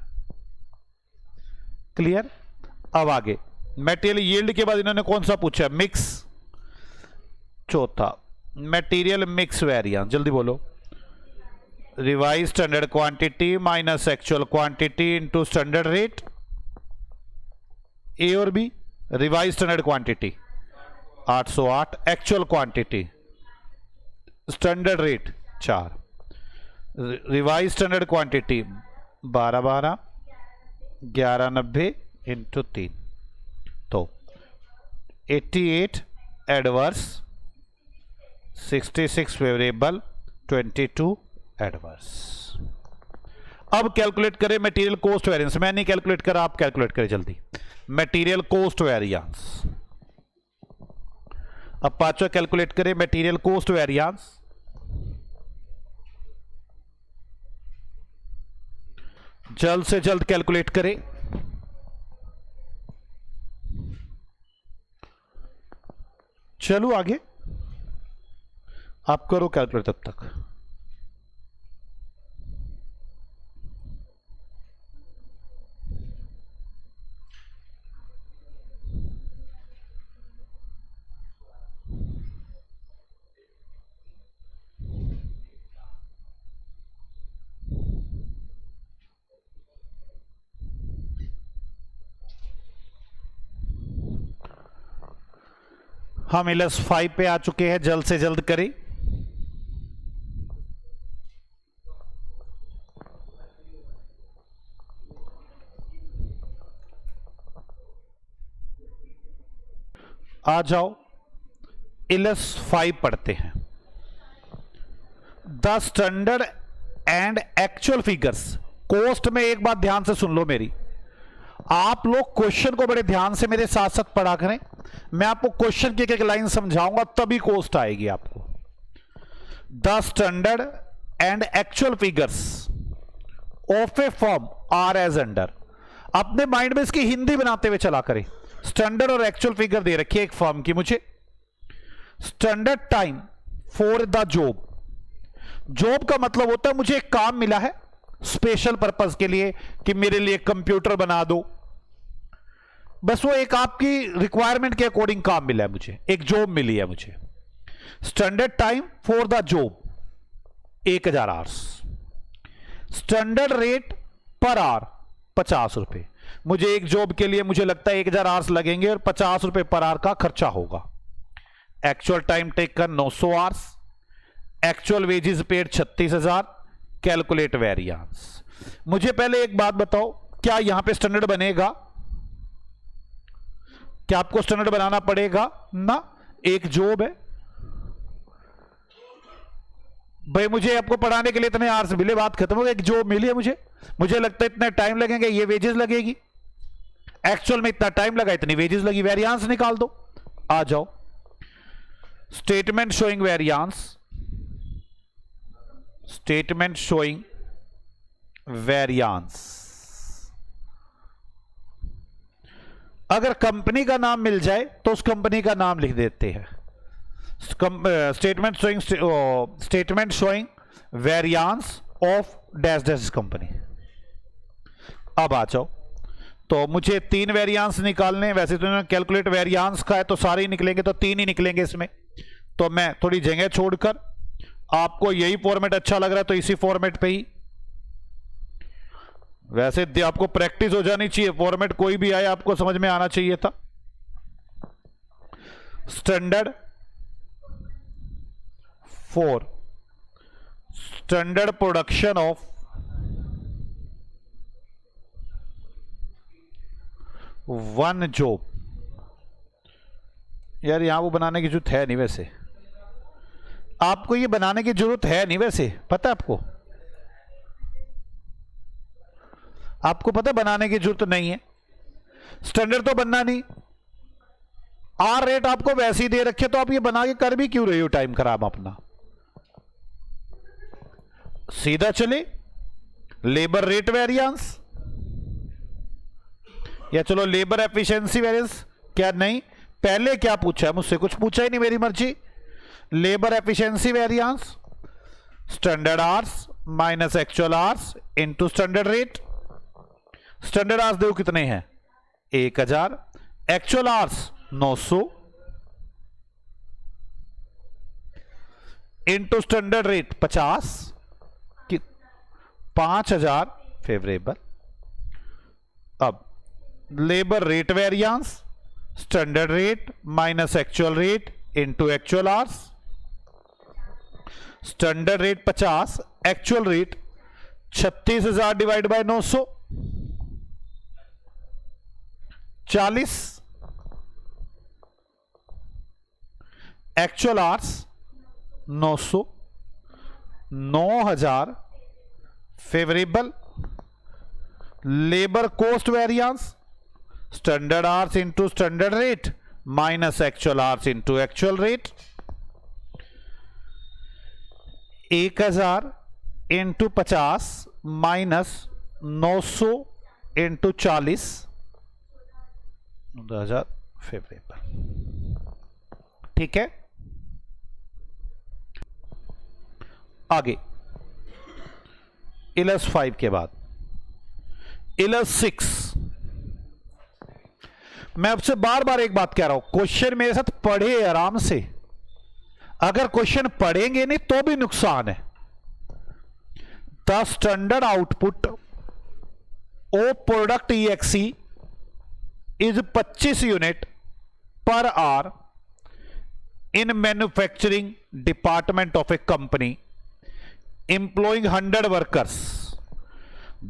क्लियर? अब आगे मटेरियल यील्ड के बाद इन्होंने कौन सा पूछा? मिक्स। चौथा मटेरियल मिक्स वेरिएंस, जल्दी बोलो। Revise standard quantity minus actual quantity into standard rate. A और B, revise standard quantity 808, actual quantity standard rate 4, revise standard quantity 1212, 1190 into 3। तो 88 एडवर्स, 66 फेवरेबल, 22 एडवर्स। अब कैलकुलेट करें मटेरियल कॉस्ट वेरिएंस। मैं नहीं calculate करा, आप कैलकुलेट करें जल्दी। मटेरियल कॉस्ट वेरिएंस, अब पांचवा कैलकुलेट करें मटेरियल कॉस्ट वेरिएंस। जल्द से जल्द कैलकुलेट करें। चलो आगे, आप करो कैलकुलेट तब तक। हम -5 पे आ चुके हैं, जल्द से जल्द करें। आ जाओ, -5 पढ़ते हैं। The standard and actual figures. Cost में एक बात ध्यान से सुन लो मेरी, आप लोग क्वेश्चन को बड़े ध्यान से मेरे साथ साथ पढ़ा करें। मैं आपको क्वेश्चन की एक लाइन समझाऊंगा तभी कोस्ट आएगी आपको। The standard and actual figures of a firm are as under. अपने माइंड में इसकी हिंदी बनाते हुए चला करें। स्टैंडर्ड और एक्चुअल फिगर दे रखी है एक फर्म की मुझे। Standard time for the job. Job का मतलब होता है मुझे एक काम मिला है स्पेशल पर्पस के लिए कि मेरे लिए कंप्यूटर बना दो, बस वो एक आपकी रिक्वायरमेंट के अकॉर्डिंग काम मिला है मुझे, एक जॉब मिली है मुझे। Standard time for the job 1000 hours. Standard rate per hour 50 रुपए। मुझे एक जॉब के लिए मुझे लगता है 1000 आवर्स लगेंगे और 50 रुपए पर आवर का खर्चा होगा। Actual time taken 900 hours. Actual wages paid 36,000। Calculate variance. मुझे पहले एक बात बताओ, क्या यहां पे स्टैंडर्ड बनेगा? क्या आपको स्टैंडर्ड बनाना पड़ेगा ना? एक जॉब है भाई, मुझे आपको पढ़ाने के लिए इतने आवर्स मिले, बात खत्म हो गई। एक जॉब मिली है मुझे लगता है इतने टाइम लगेंगे, ये वेजेस लगेगी। एक्चुअल में इतना टाइम लगा, इतनी वेजेस लगी, वेरिएंस निकाल दो। आ जाओ, statement showing variance. Statement showing variance. अगर कंपनी का नाम मिल जाए तो उस कंपनी का नाम लिख देते हैं। Statement showing variance of dash dash company. अब आ जाओ, तो मुझे 3 वेरिएंस निकालने। वैसे तो कैलकुलेट वेरिएंस का है तो सारे ही निकलेंगे, तो 3 ही निकलेंगे इसमें। तो मैं थोड़ी जगह छोड़कर, आपको यही फॉर्मेट अच्छा लग रहा है तो इसी फॉर्मेट पे ही, वैसे आपको प्रैक्टिस हो जानी चाहिए, फॉर्मेट कोई भी आए आपको समझ में आना चाहिए था। Standard for standard production of one job. यार यहां वो बनाने की जरूरत है नहीं, वैसे आपको ये बनाने की जरूरत है नहीं, वैसे पता है आपको पता बनाने की जरूरत नहीं है। स्टैंडर्ड तो बनना नहीं, आर रेट आपको वैसे ही दे रखे, तो आप ये बना के कर भी क्यों रहे हो टाइम खराब अपना। सीधा चले लेबर रेट वेरिएंस, या चलो लेबर एफिशिएंसी वेरिएंस। क्या नहीं, पहले क्या पूछा है मुझसे? कुछ पूछा ही नहीं, मेरी मर्जी। Labour efficiency variance, standard hours minus actual hours into standard rate. Standard hours देखो कितने हैं, 1000। Actual hours 900 into standard rate 50 कि 5000 फेवरेबल। अब labour rate variance, standard rate minus actual rate into actual hours. Standard rate 50, actual rate 36,000 divide by 900 40। Actual hours 900, 9000 favourable. Labour cost variance, standard hours into standard rate minus actual hours into actual rate. 1000 into 50 minus 900 into 40 1000 favourable. ठीक है, आगे Ilus 5 के बाद Ilus 6। मैं आपसे बार बार एक बात कह रहा हूं, क्वेश्चन मेरे साथ पढ़े आराम से। अगर क्वेश्चन पढ़ेंगे नहीं तो भी नुकसान है। The standard output of product EXE is 25 unit per hour in manufacturing department of a company employing 100 workers.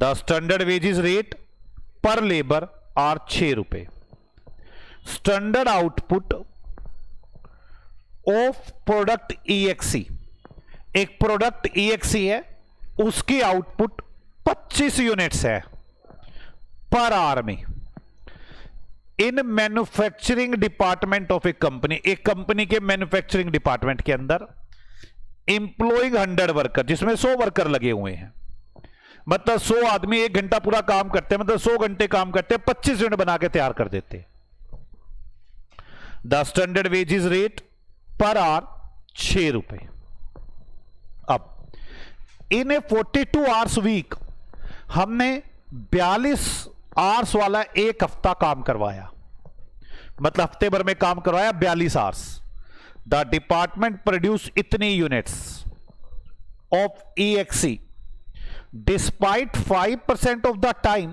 The standard wages rate per labor are 6 रुपए। Standard output of product EXE, एक product EXE है, उसकी output 25 units है per hour में। इन manufacturing department of a company, एक company के manufacturing department के अंदर एम्प्लॉइंग 100 वर्कर, जिसमें 100 वर्कर लगे हुए हैं। मतलब 100 आदमी 1 घंटा पूरा काम करते हैं, मतलब 100 घंटे काम करते हैं, 25 यूनिट बना के तैयार कर देते। The standard wages rate per hour 6 रुपए। अब इन ए 42 आवर्स वीक हमने 42 आवर्स वाला एक हफ्ता काम करवाया, मतलब हफ्ते भर में काम करवाया 42 आवर्स। द डिपार्टमेंट प्रोड्यूस इतनी units of EXE despite 5% of the time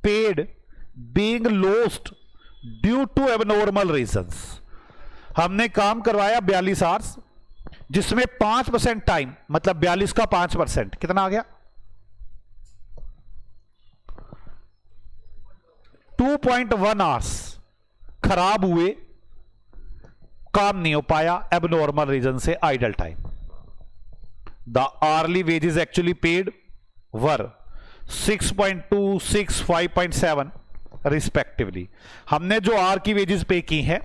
paid being lost due to abnormal reasons. हमने काम करवाया 42 आवर्स, जिसमें 5% टाइम, मतलब 42 का 5% कितना आ गया, 2.1 आवर्स खराब हुए, काम नहीं हो पाया एबनॉर्मल रीजन से, idle time. The hourly wages actually paid were 6.2, 6, 5.7 respectively. हमने जो आर की वेजेस पे की हैं,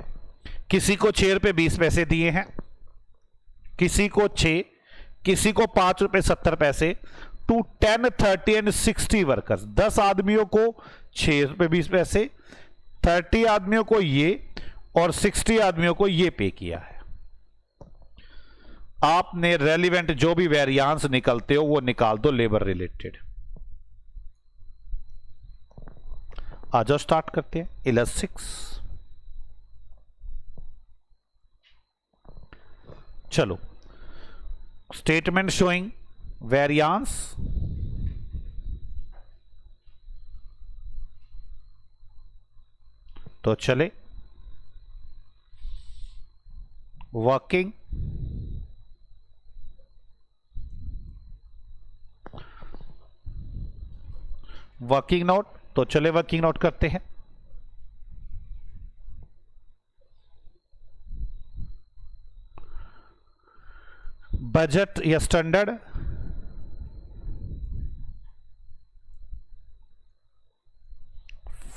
किसी को 6 रुपए 20 पैसे दिए हैं, किसी को 6, किसी को 5 रुपए 70 पैसे, टू 10, 30 एंड 60 वर्कर्स। 10 आदमियों को 6 रुपए 20 पैसे, 30 आदमियों को ये और 60 आदमियों को ये पे किया है। आपने रेलिवेंट जो भी वेरिएंस निकलते हो वो निकाल दो लेबर रिलेटेड। आ जाओ स्टार्ट करते हैं। इलस 6, चलो स्टेटमेंट शोइंग वेरिएंस, तो चले वर्किंग नोट, तो चले वर्किंग नोट करते हैं। बजट या standard,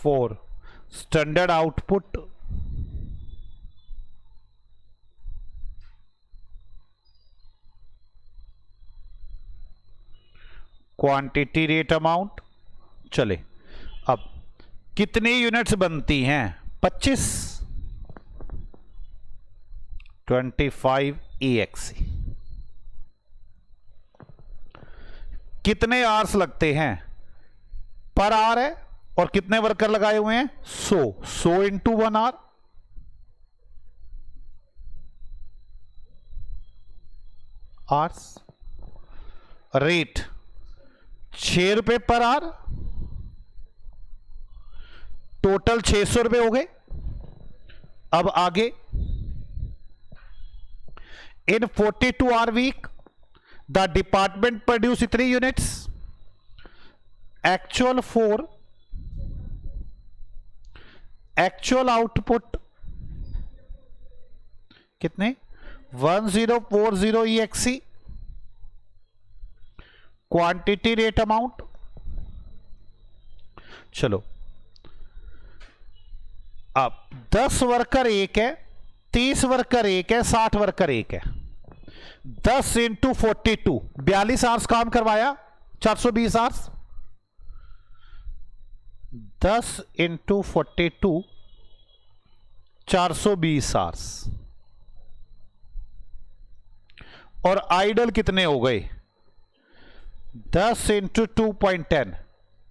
for standard output quantity rate amount. चले अब कितनी यूनिट्स बनती हैं, 25, 25 EXE। कितने आवर्स लगते हैं, पर आवर है, और कितने वर्कर लगाए हुए हैं, 100 इंटू 1 आवर, आवर्स। रेट 6 रुपए पर आवर, टोटल 600 रुपए हो गए। अब आगे in 42 hour week the department produce इतनी यूनिट्स, एक्चुअल 4, एक्चुअल आउटपुट कितने, 1040 EXE, क्वांटिटी रेट अमाउंट। चलो अब 10 वर्कर एक है, 30 वर्कर एक है, 60 वर्कर एक है। 10 इंटू 42, 42 आवर्स काम करवाया, 420 आवर्स। 10 into 42 420 hours. और आइडल कितने हो गए? 10 इंटू 2.10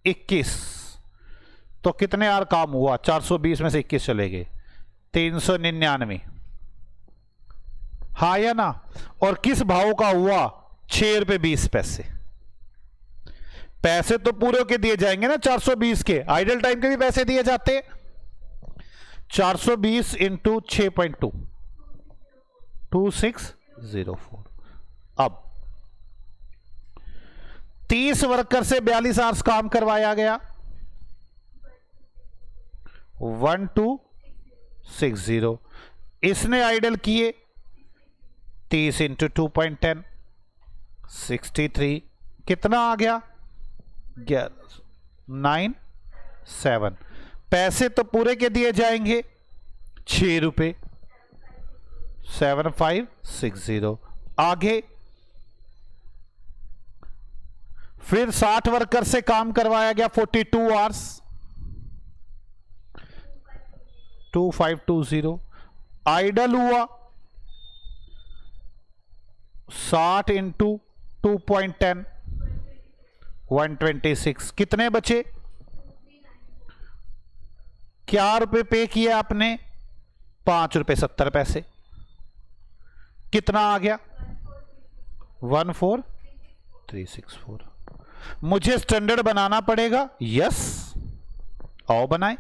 21। तो कितने आर काम हुआ? 420 में से 21 चले गए, 399। हाँ या ना? और किस भाव का हुआ? 6 रुपये 20 पैसे। पैसे तो पूरे के दिए जाएंगे ना 420 के, आइडल टाइम के भी पैसे दिए जाते। 420 इंटू 6.2 2604। अब 30 वर्कर से 42 आवर्स काम करवाया गया, 1260। इसने आइडल किए 30 इंटू 2.10 63। कितना आ गया? 97। पैसे तो पूरे के दिए जाएंगे 6 रुपए, 7560। आगे फिर 60 वर्कर से काम करवाया गया 42 आवर्स, 2520। आइडल हुआ 60 इंटू 2.10 126। कितने बचे? क्या रुपए पे किए आपने? 5 रुपए 70 पैसे। कितना आ गया? 14364। मुझे स्टैंडर्ड बनाना पड़ेगा। यस, आओ बनाए।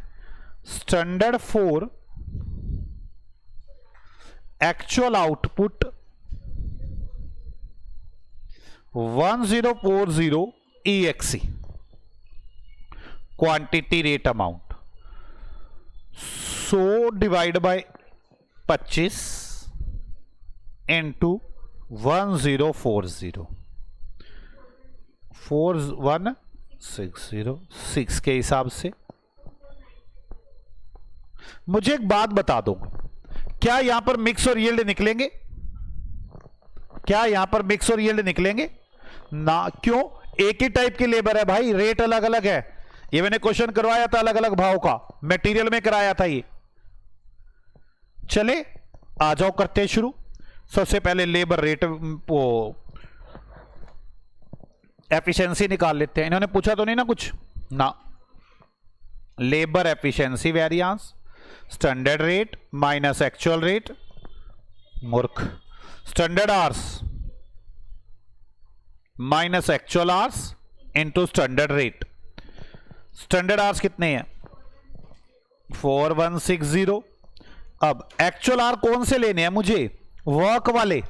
Standard 4 actual output 1040 EXE quantity rate amount 100 divide by 25 into 1040 41606 के हिसाब से। मुझे एक बात बता दो, क्या यहां पर मिक्स और यील्ड निकलेंगे? क्या यहां पर मिक्स और यील्ड निकलेंगे ना? क्यों? एक ही टाइप की लेबर है भाई, रेट अलग अलग है। ये मैंने क्वेश्चन करवाया था अलग अलग भाव का, मटेरियल में कराया था ये। चले आ जाओ, करते हैं शुरू। सबसे पहले लेबर रेट वो एफिशिएंसी निकाल लेते हैं। इन्होंने पूछा तो नहीं ना कुछ ना। Labour efficiency variance, standard rate minus actual rate. मूर्ख। Standard hours minus actual hours into standard rate. Standard hours कितने हैं? 4160। अब एक्चुअल आवर कौन से लेने हैं मुझे? वर्क वाले।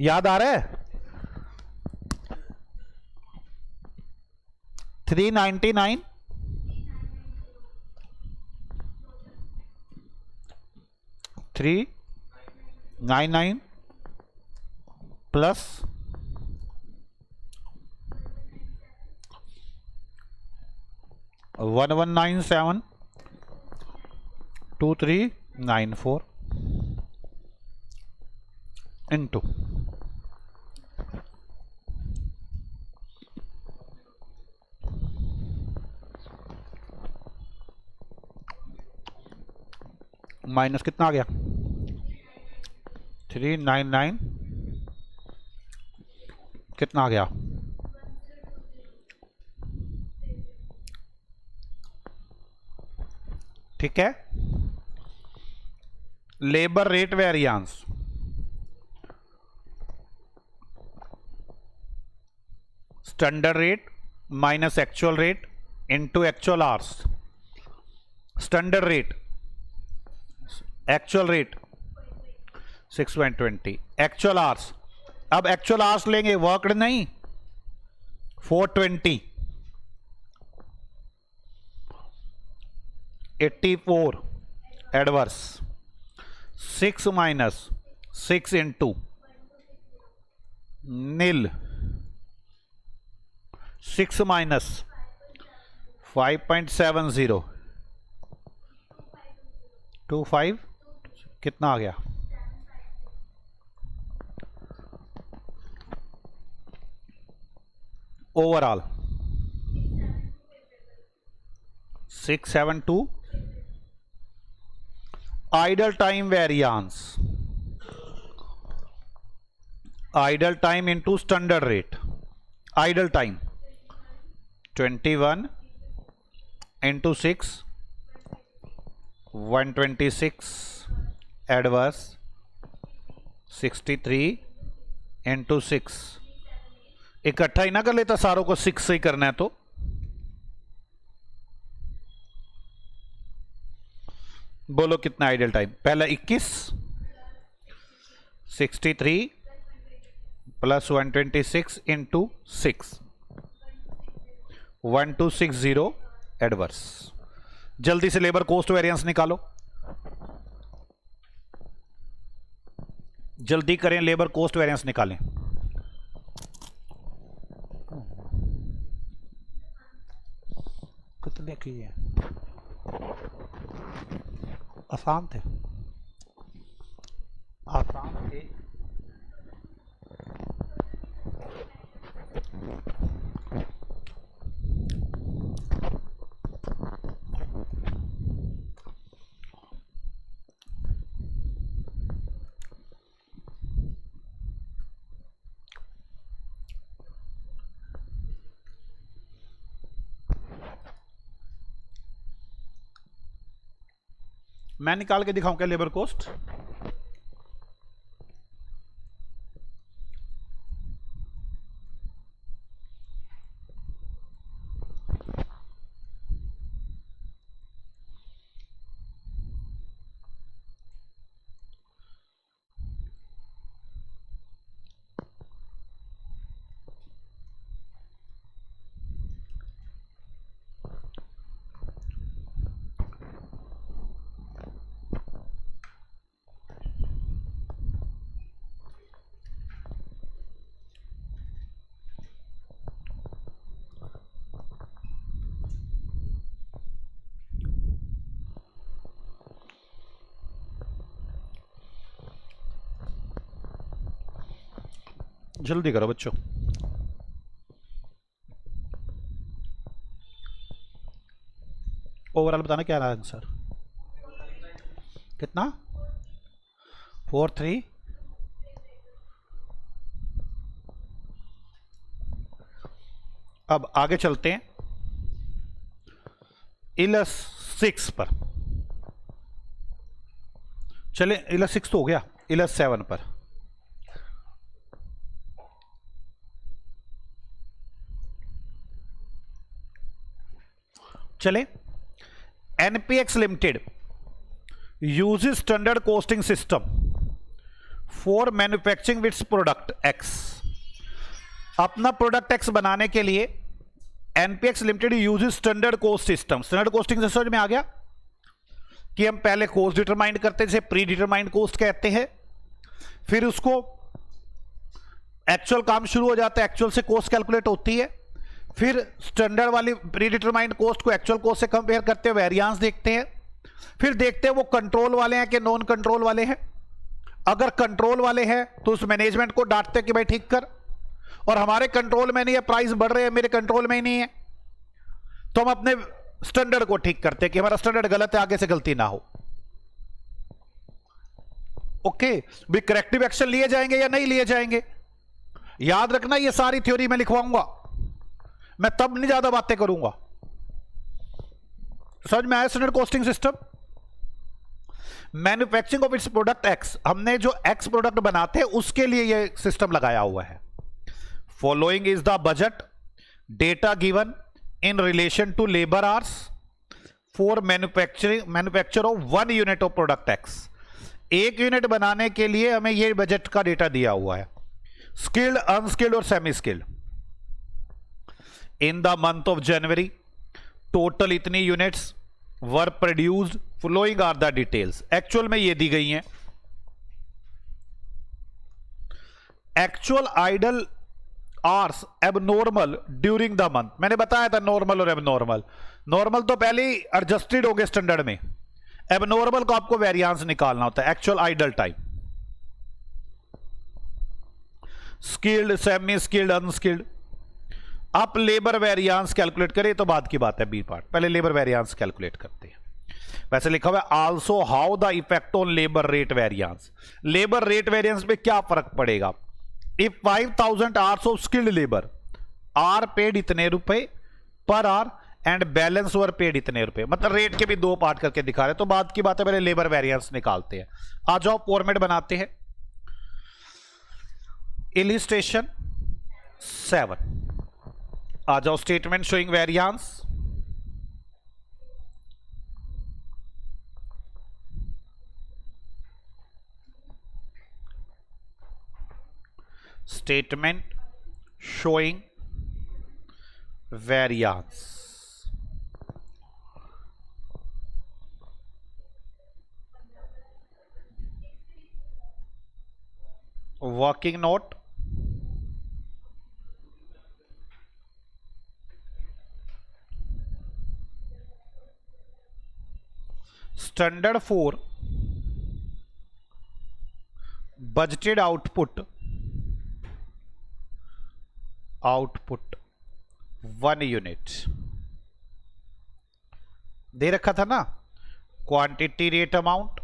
याद आ रहा है? 399 399 प्लस 1197 2394 इंटू माइनस कितना आ गया? 399 कितना आ गया? ठीक है। Labour rate variance standard rate minus actual rate into actual hours. Standard rate actual rate 620, actual hours. अब एक्चुअल आवर्स लेंगे, वर्कड नहीं। 420 84 एडवर्स 6 माइनस 6 इंटू नील 6 माइनस 5.70 25 कितना आ गया? Overall 672 idle time variance, idle time into standard rate. Idle time 21 into 6 126 adverse 63 into 6 इकट्ठा ही ना कर लेता सारों को 6 से ही करना है तो बोलो कितना आइडल टाइम पहला 21 63 प्लस 126 इंटू 6 1260 एडवर्स। जल्दी से लेबर कॉस्ट वेरिएंस निकालो, जल्दी करें, लेबर कॉस्ट वेरिएंस निकालें। कितने की है? आसान थे, आसान थे। मैं निकाल के दिखाऊं क्या लेबर कॉस्ट? जल्दी करो बच्चों। ओवरऑल बताना क्या रहा आंसर? कितना? 43। अब आगे चलते हैं इलस 6 पर। चले, इलस 6 तो हो गया, इलस 7 पर। चले, NPX limited uses standard costing system for manufacturing it's product x. अपना प्रोडक्ट एक्स बनाने के लिए NPX limited uses standard cost system. Standard costing से समझ में आ गया कि हम पहले कॉस्ट डिटरमाइन करते हैं, जिसे प्री डिटरमाइंड कॉस्ट कहते हैं। फिर उसको एक्चुअल काम शुरू हो जाता है, एक्चुअल से कॉस्ट कैलकुलेट होती है। फिर स्टैंडर्ड वाली प्री डिटरमाइंड कॉस्ट को एक्चुअल कॉस्ट से कंपेयर करते हैं, वेरिएंस देखते हैं। फिर देखते हैं वो कंट्रोल वाले हैं कि नॉन कंट्रोल वाले हैं। अगर कंट्रोल वाले हैं तो उस मैनेजमेंट को डांटते हैं कि भाई ठीक कर, और हमारे कंट्रोल में नहीं है, प्राइस बढ़ रहे हैं, मेरे कंट्रोल में ही नहीं है, तो हम अपने स्टैंडर्ड को ठीक करते हैं कि हमारा स्टैंडर्ड गलत है, आगे से गलती ना हो। ओके, भी करेक्टिव एक्शन लिए जाएंगे या नहीं लिए जाएंगे, याद रखना। ये सारी थ्योरी मैं लिखवाऊंगा, मैं तब नहीं ज्यादा बातें करूंगा। समझ में आया? Standard costing system, manufacturing of its product x, हमने जो एक्स प्रोडक्ट बनाते हैं उसके लिए यह सिस्टम लगाया हुआ है। Following is the budget data given in relation to labour hours for manufacture of 1 unit of product X. 1 unit बनाने के लिए हमें यह बजट का डेटा दिया हुआ है, स्किल्ड, अनस्किल्ड और semi skilled. In the month of January total इतनी units were produced, following are the details. Actual में ये दी गई हैं। Actual idle hours abnormal during the month, मैंने बताया था नॉर्मल और एबनॉर्मल। नॉर्मल तो पहले ही एडजस्टेड हो गए स्टैंडर्ड में, एबनॉर्मल को आपको वेरिएंस निकालना होता है। Actual idle time, skilled, semi skilled, unskilled, आप लेबर वेरिएंस कैलकुलेट करें तो बात की बात है, बी पार्ट। पहले लेबर वेरिएंस कैलकुलेट करते हैं। वैसे लिखा हुआ है also how the effect on labour rate variance. Labour rate variance में क्या फर्क पड़ेगा? If 5000 hours of skilled labour are paid इतने रुपए per hour and balance were paid इतने रुपए, मतलब रेट के भी दो पार्ट करके दिखा रहे हैं। तो बात की बात है, पहले लेबर वेरिएंस निकालते हैं। आ जाओ फॉर्मेट बनाते हैं। इलिस्ट्रेशन 7, आ जाओ statement showing variance. Statement showing variance. Working note, standard for budgeted output 1 unit दे रखा था ना। क्वांटिटी रेट अमाउंट,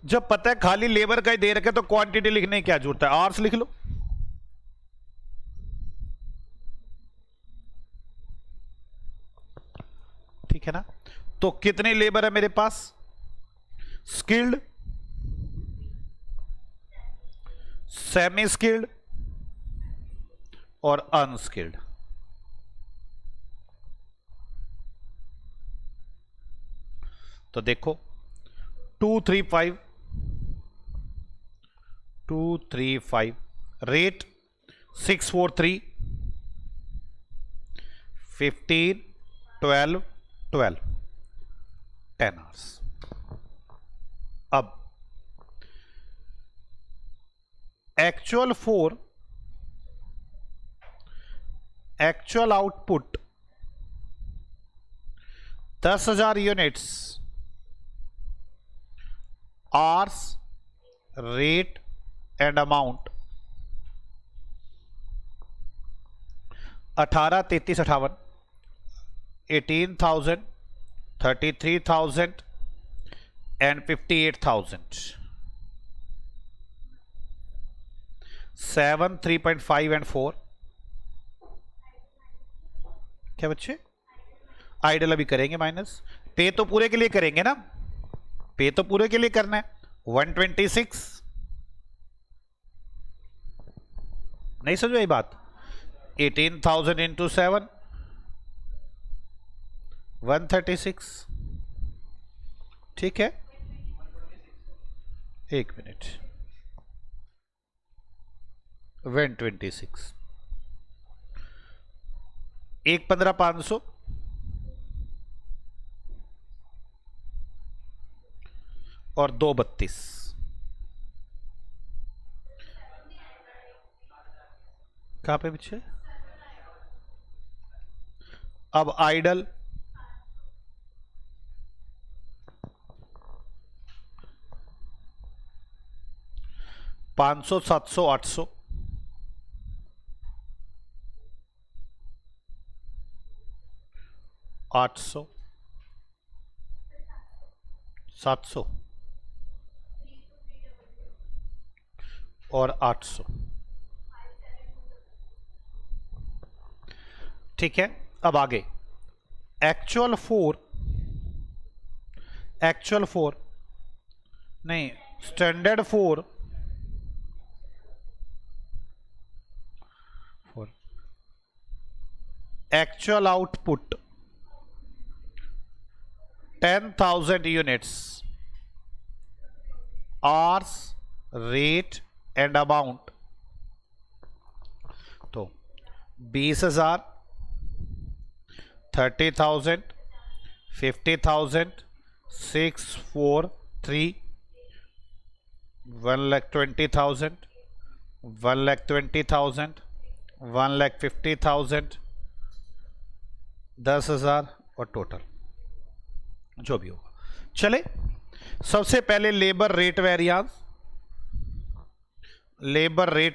जब पता है खाली लेबर का ही दे रखा है तो क्वांटिटी लिखने की क्या जरूरत है, आवर्स लिख लो। ठीक है ना। तो कितने लेबर है मेरे पास? स्किल्ड, सेमी स्किल्ड और अनस्किल्ड। तो देखो 235 रेट 643 15 12 10 आवर्स। अब actual output 10,000 units, hours, rate and amount 18, 33, 58, 18,000, 33,000 and 58,000, 7, 3.5 and 4। क्या बच्चे? आइडल अभी करेंगे माइनस। पे तो पूरे के लिए करेंगे ना, पे तो पूरे के लिए करना है। 126, नहीं समझ आई बात? 18,000 इंटू 7 136। ठीक है, एक मिनट। 126 एक 15,500 और 232। कहां पे पीछे? अब आइडल 500, 700, 800, 800, 700 और 800। ठीक है, अब आगे एक्चुअल फोर नहीं, standard four actual output 10,000 units, hours, rate and amount. तो 20,000, 30,000, 50,000, 643, 1,20,000, 1,20,000, 1,50,000, 10,000 और टोटल जो भी होगा। चले, सबसे पहले लेबर रेट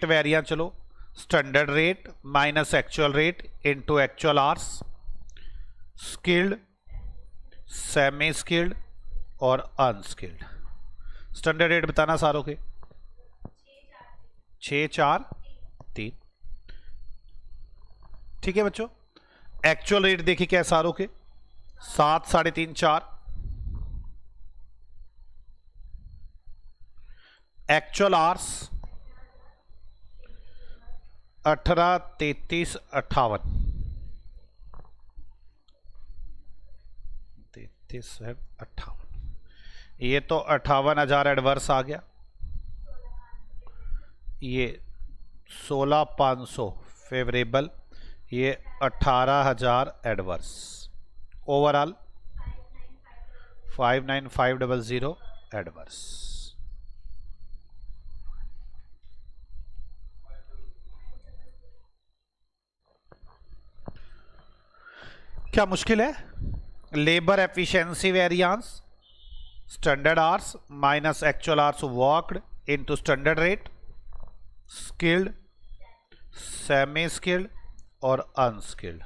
वेरिएंस चलो standard rate minus actual rate into actual hours, skilled, semi skilled और अनस्किल्ड। स्टैंडर्ड रेट बताना सारों के, 6 4 3। ठीक है बच्चों। एक्चुअल रेट देखिए क्या है सारों के, 7 3.5 4। एक्चुअल आवर्स 18 33 58, 33 है 58। ये तो 58,000 एडवर्स आ गया, ये 16,500 फेवरेबल, ये 18,000 एडवर्स। Overall 59,500 adverse. क्या मुश्किल है? Labour efficiency variance, standard hours minus actual hours worked into standard rate, skilled, semi skilled और unskilled.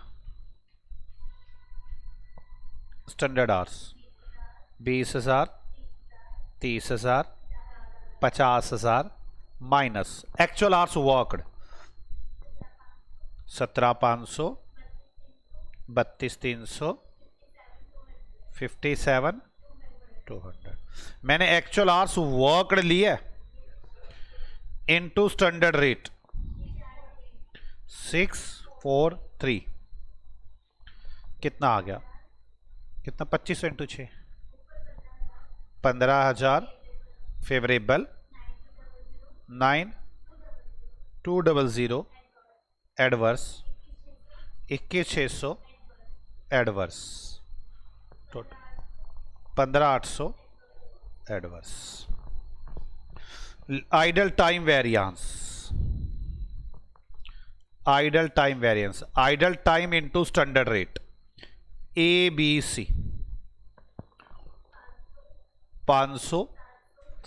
Standard hours 20,000, 30,000, 50,000 minus actual hours worked 17,500, 32,300, 57,200। मैंने एक्चुअल आवर्स वर्कड लिया इनटू स्टैंडर्ड रेट 643। कितना आ गया? कितना? 25 into 6, 15,000 favourable, 9,200 adverse, 21,600 adverse, total 15,800 adverse. Idle time variance, idle time variance, idle time into standard rate ABC 500,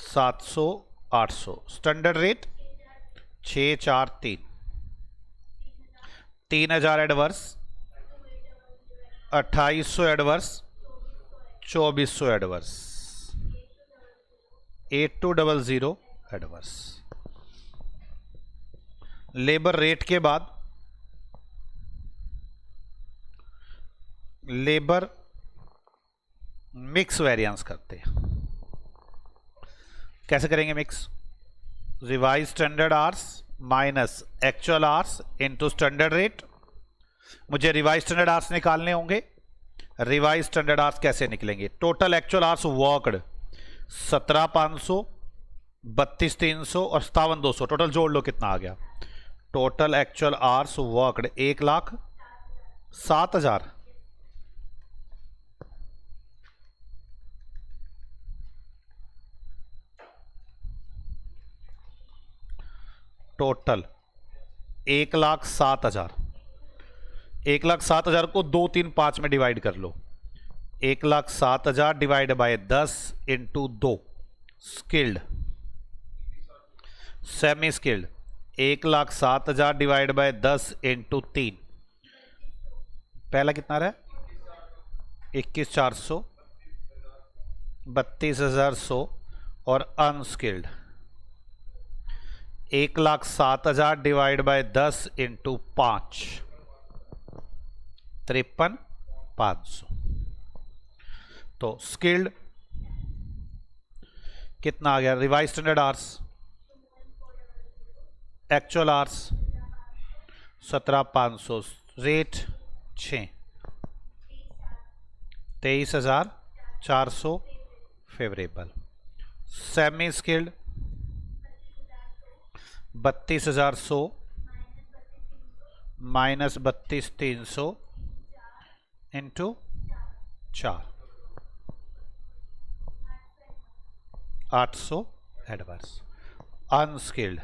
700, 800। Standard rate 6 4 3, 3,000 adverse, 2,800 adverse, 2,400 adverse, 8,200 adverse. Labour rate के बाद labour mix variance करते हैं। कैसे करेंगे mix? Revise standard hours minus actual hours into standard rate. मुझे revise standard hours निकालने होंगे। Revise standard hours कैसे निकलेंगे? टोटल एक्चुअल आवर्स वर्कड 17,500, 32,300 और 57,200। टोटल जोड़ लो कितना आ गया? Total actual hours worked 1,07,000। Total 1,07,000। 1,07,000 को 2 3 5 में डिवाइड कर लो। 1,07,000 divide by 10 into 2। Skilled, semi skilled 1,07,000 divide by 10 into 3। पहला कितना रहा? 21,400, 32,100 और अनस्किल्ड 1,07,000 डिवाइड बाय 10 इंटू 5, 53,500। तो स्किल्ड कितना आ गया? Revise standard hours, actual hours 17,500, rate 6, 23,400 favourable. Semi skilled 32,100 minus 32,300 into 4, 800 adverse. Unskilled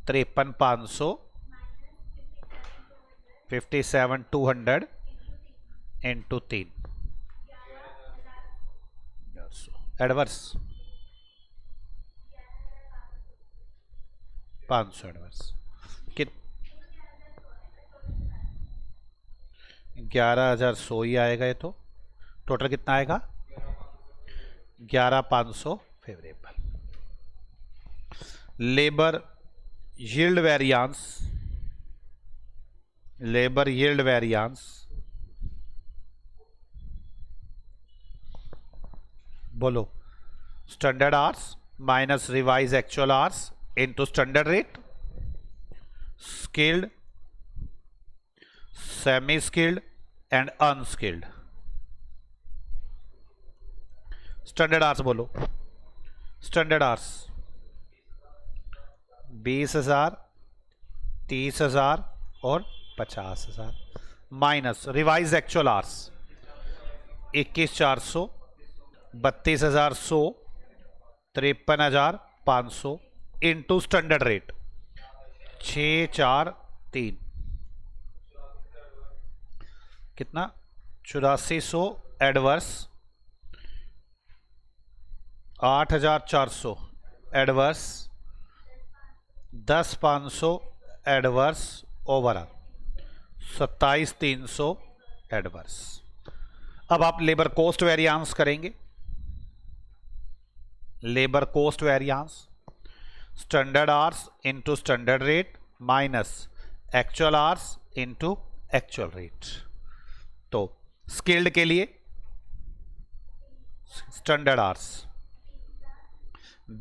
53,500, 57,200 into 3 adverse. 500 adverse. कित 11,100 ही आएगा ये तो। टोटल कितना आएगा? 11,500 favourable. Labour yield variance, labour yield variance बोलो, standard hours minus revise actual hours into standard rate, skilled, semi skilled and unskilled. Standard hours बोलो, standard hours 20,000, 30,000 और 50,000 minus revise actual hours 21,400, 32,100, 53,500 into standard rate 643 कितना? 8400 adverse, 8,400 adverse, 10,500 adverse overall, 27,300 adverse. अब आप labour cost variance करेंगे। Labour cost variance standard hours into standard rate minus actual hours into actual rate. तो skilled के लिए standard hours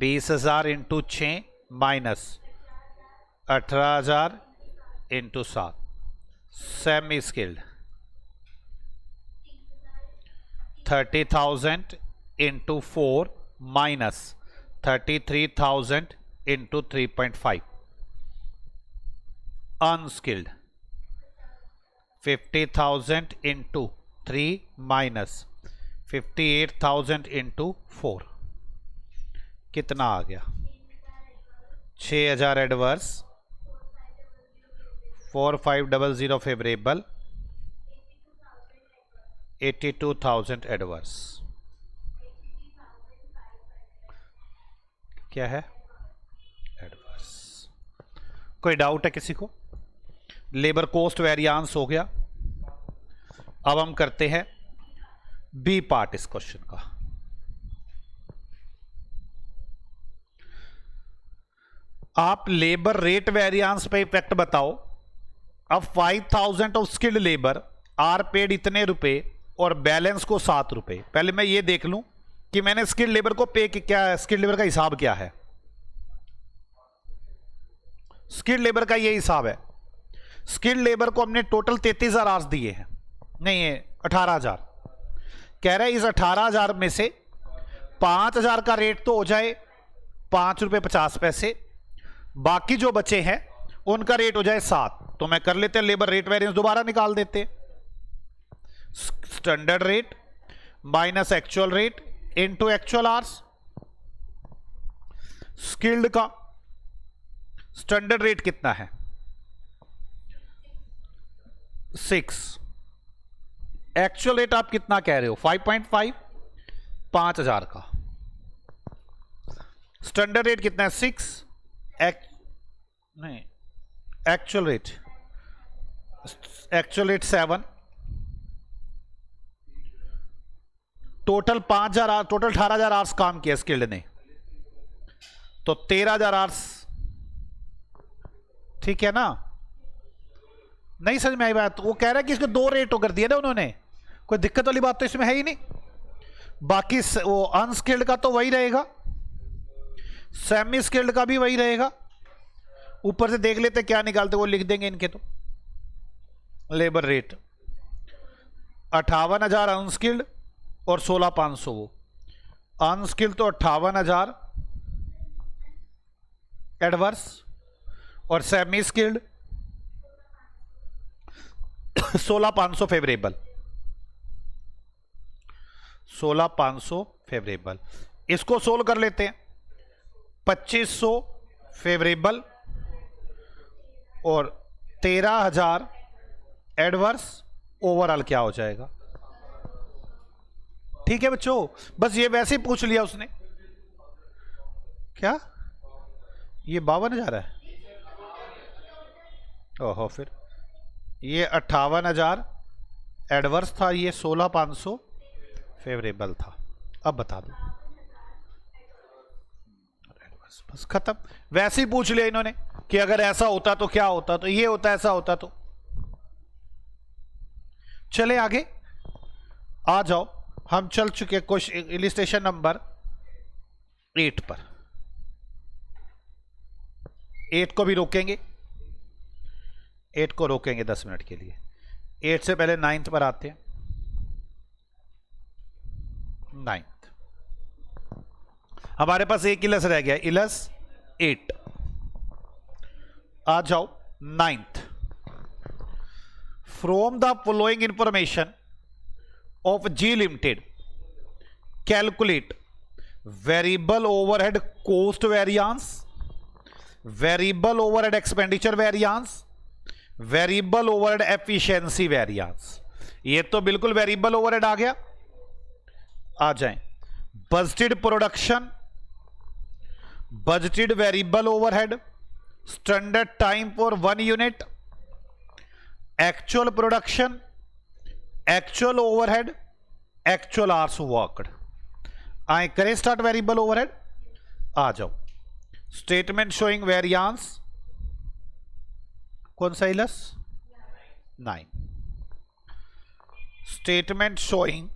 20,000 into 6 minus 18,000 into 7। Semi skilled 30,000 into 4 minus 33,000 into 3.5। Unskilled 50,000 into 3 minus 58,000 into 4। कितना आ गया? 6,000 adverse, 4,500 favourable, 82,000 adverse. क्या है? Adverse. कोई doubt है किसी को? लेबर कॉस्ट वेरियांस हो गया। अब हम करते हैं बी पार्ट इस क्वेश्चन का। आप लेबर रेट वेरियांस पे इफेक्ट बताओ। अब 5,000 of skilled labour are paid इतने रुपए और बैलेंस को 7 रुपए। पहले मैं ये देख लूं कि मैंने स्किल्ड लेबर को पे क्या है, स्किल्ड लेबर का हिसाब क्या है। स्किल्ड लेबर का ये हिसाब है। स्किल्ड लेबर को हमने टोटल 33,000 आवर्स दिए हैं, नहीं है 18,000। कह रहे हैं इस 18,000 में से 5,000 का रेट तो हो जाए 5 रुपए 50 पैसे, बाकी जो बचे हैं उनका रेट हो जाए 7। तो मैं कर लेते हैं लेबर रेट वेरिएंस दोबारा निकाल देते। Standard rate minus actual rate into actual hours. Skilled का स्टैंडर्ड रेट कितना है? 6। एक्चुअल रेट आप कितना कह रहे हो? 5.5। 5,000 का स्टैंडर्ड रेट कितना है? 6। नहीं, actual rate 7। Total 5,000, total 18,000 hours काम किया स्किल्ड ने, तो 13,000 आवर्स। ठीक है ना? नहीं समझ में आई बात? वो कह रहा है कि इसको 2 रेट कर दिया ना उन्होंने, कोई दिक्कत वाली बात तो इसमें है ही नहीं। बाकी वो अनस्किल्ड का तो वही रहेगा, सेमी स्किल्ड का भी वही रहेगा। ऊपर से देख लेते क्या निकालते, वो लिख देंगे इनके। तो लेबर रेट 58,000 अनस्किल्ड और 16,500 वो अनस्किल्ड, तो 58,000 एडवर्स और सेमी स्किल्ड 16,500 फेवरेबल। 16,500 फेवरेबल। इसको सोल्व कर लेते हैं। 2,500 फेवरेबल और 13,000 एडवर्स, ओवरऑल क्या हो जाएगा? ठीक है बच्चों, बस ये वैसे ही पूछ लिया उसने। क्या ये 52,000 है? ओहो, फिर ये 58,000 एडवर्स था, ये 16,500 फेवरेबल था। अब बता दो, बस खत्म। वैसे ही पूछ लिया इन्होंने कि अगर ऐसा होता तो क्या होता, तो ये होता, ऐसा होता तो। चले आगे आ जाओ, हम चल चुके क्वेश्चन इलिस्ट्रेशन नंबर 8 पर। 8 को भी रोकेंगे, 8 को रोकेंगे 10 मिनट के लिए। 8 से पहले 9th पर आते हैं। 9th हमारे पास एक इलस रह गया, इलस 8। आ जाओ 9th। From the following information of G limited calculate variable overhead cost variance, variable overhead expenditure variance, variable overhead efficiency variance. ये तो बिल्कुल वेरिएबल ओवरहेड आ गया। आ जाएं, budgeted production, budgeted variable overhead, standard time for 1 unit, actual production, actual overhead, actual hours worked. आए करें start variable overhead. आ जाओ, स्टेटमेंट शोइंग वेरियांस, कौन सा इलस 9। स्टेटमेंट शोइंग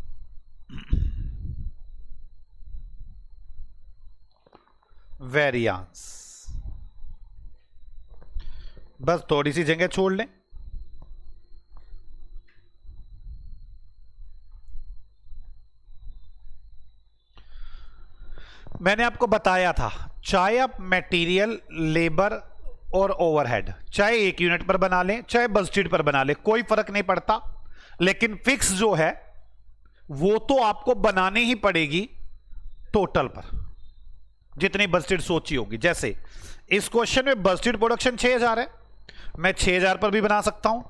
वेरियांस, बस थोड़ी सी जगह छोड़ लें। मैंने आपको बताया था, चाहे आप मटेरियल, लेबर और ओवरहेड चाहे एक यूनिट पर बना लें चाहे बजटेड पर बना लें, कोई फर्क नहीं पड़ता, लेकिन फिक्स जो है वो तो आपको बनानी ही पड़ेगी टोटल पर, जितनी बजटेड सोची होगी। जैसे इस क्वेश्चन में बजटेड प्रोडक्शन 6,000 है, मैं 6,000 पर भी बना सकता हूं।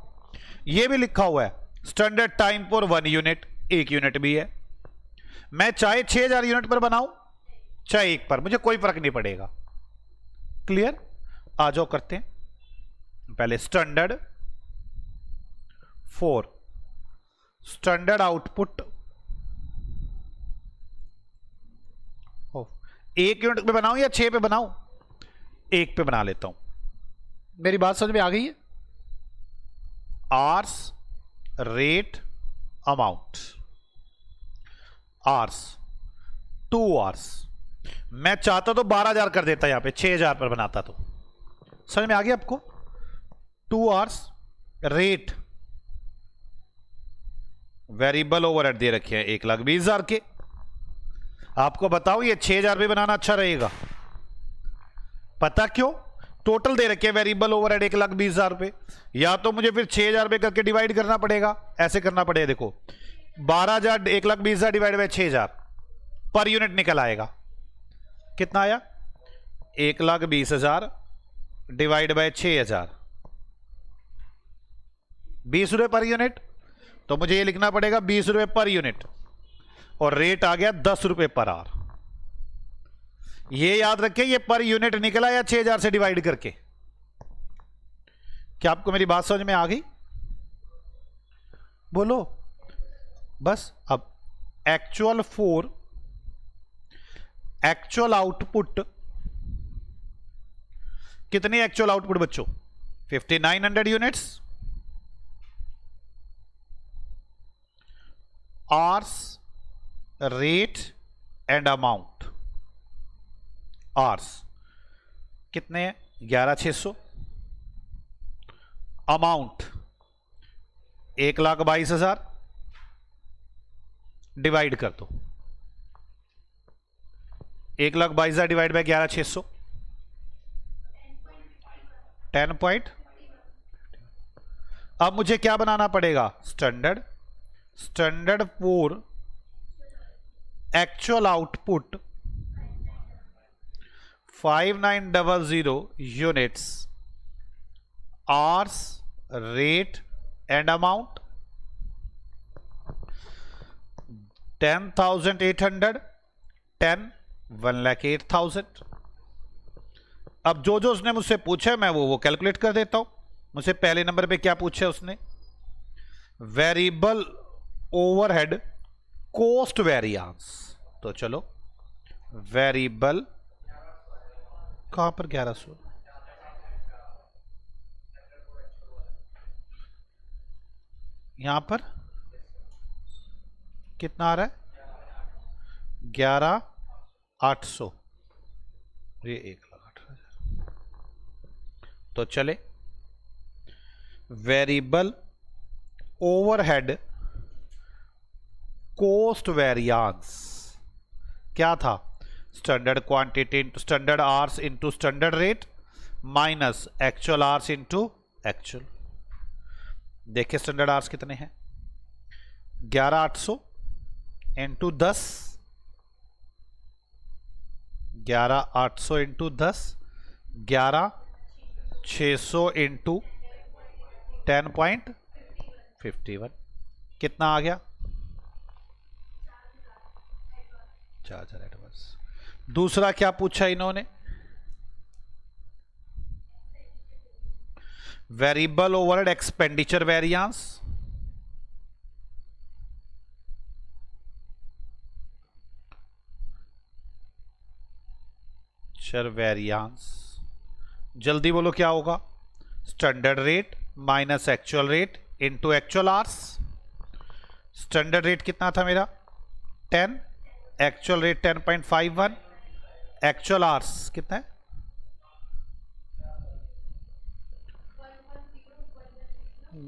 यह भी लिखा हुआ है standard time for 1 unit, 1 unit भी है। मैं चाहे 6,000 यूनिट पर बनाऊं चाहे एक पर, मुझे कोई फर्क नहीं पड़ेगा। क्लियर? आ जाओ करते हैं। पहले स्टैंडर्ड 4, स्टैंडर्ड आउटपुट 1 यूनिट पे बनाऊं या 6 पे बनाऊं? 1 पे बना लेता हूं। मेरी बात समझ में आ गई है? Hours, rate, amount. Hours 2 hours, मैं चाहता तो 12,000 कर देता, यहां पे 6,000 पर बनाता तो। समझ में आ गया आपको? 2 आवर्स, रेट वेरिएबल ओवरहेड दे रखे हैं 1,20,000 के। आपको बताऊं ये 6,000 पे बनाना अच्छा रहेगा। पता क्यों? टोटल दे रखे हैं वेरिएबल ओवरहेड 1,20,000 रुपए, या तो मुझे फिर 6,000 रुपए करके डिवाइड करना पड़ेगा, ऐसे करना पड़ेगा। देखो 12,000 1,20,000 डिवाइड बाय 6,000 पर यूनिट निकल आएगा। कितना आया? 1,20,000 डिवाइड बाय 6,000, 20 रुपए पर यूनिट। तो मुझे ये लिखना पड़ेगा 20 रुपए पर यूनिट, और रेट आ गया 10 रुपए पर आवर। ये याद रखें, ये पर यूनिट निकला या 6,000 से डिवाइड करके। क्या आपको मेरी बात समझ में आ गई? बोलो बस। अब एक्चुअल 4, एक्चुअल आउटपुट कितनी एक्चुअल आउटपुट बच्चों? 5,900 units. Hours, rate and amount. Hours कितने हैं? 11,600। अमाउंट 1,22,000 डिवाइड कर दो, 1,22,000 डिवाइड बाय 11,600, 10 पॉइंट। अब मुझे क्या बनाना पड़ेगा? Standard 4 actual output 5,900 units, hours, rate and amount 10,800, 10 1,08,000। अब जो जो उसने मुझसे पूछा मैं वो कैलकुलेट कर देता हूं। मुझसे पहले नंबर पे क्या पूछा उसने? Variable overhead cost variance. तो चलो वेरिएबल कहां पर 1100, यहां पर कितना आ रहा है? 11,800, ये 1,08,000। तो चले वेरिएबल ओवरहेड कॉस्ट वेरिएंस क्या था? Standard quantity into standard hours into standard rate minus actual hours into actual. देखिए स्टैंडर्ड आवर्स कितने हैं? 11,800 इंटू 10, 11,800 इंटू 10, 11,600 इंटू 10.51, कितना आ गया? 4,000 एडवांस। दूसरा क्या पूछा इन्होंने? वेरिएबल ओवरहेड एक्सपेंडिचर वेरिएंस, चर वेरिएंस, जल्दी बोलो क्या होगा? Standard rate minus actual rate into actual hours. Standard rate कितना था मेरा? 10, एक्चुअल रेट 10.51, एक्चुअल आवर्स कितना है?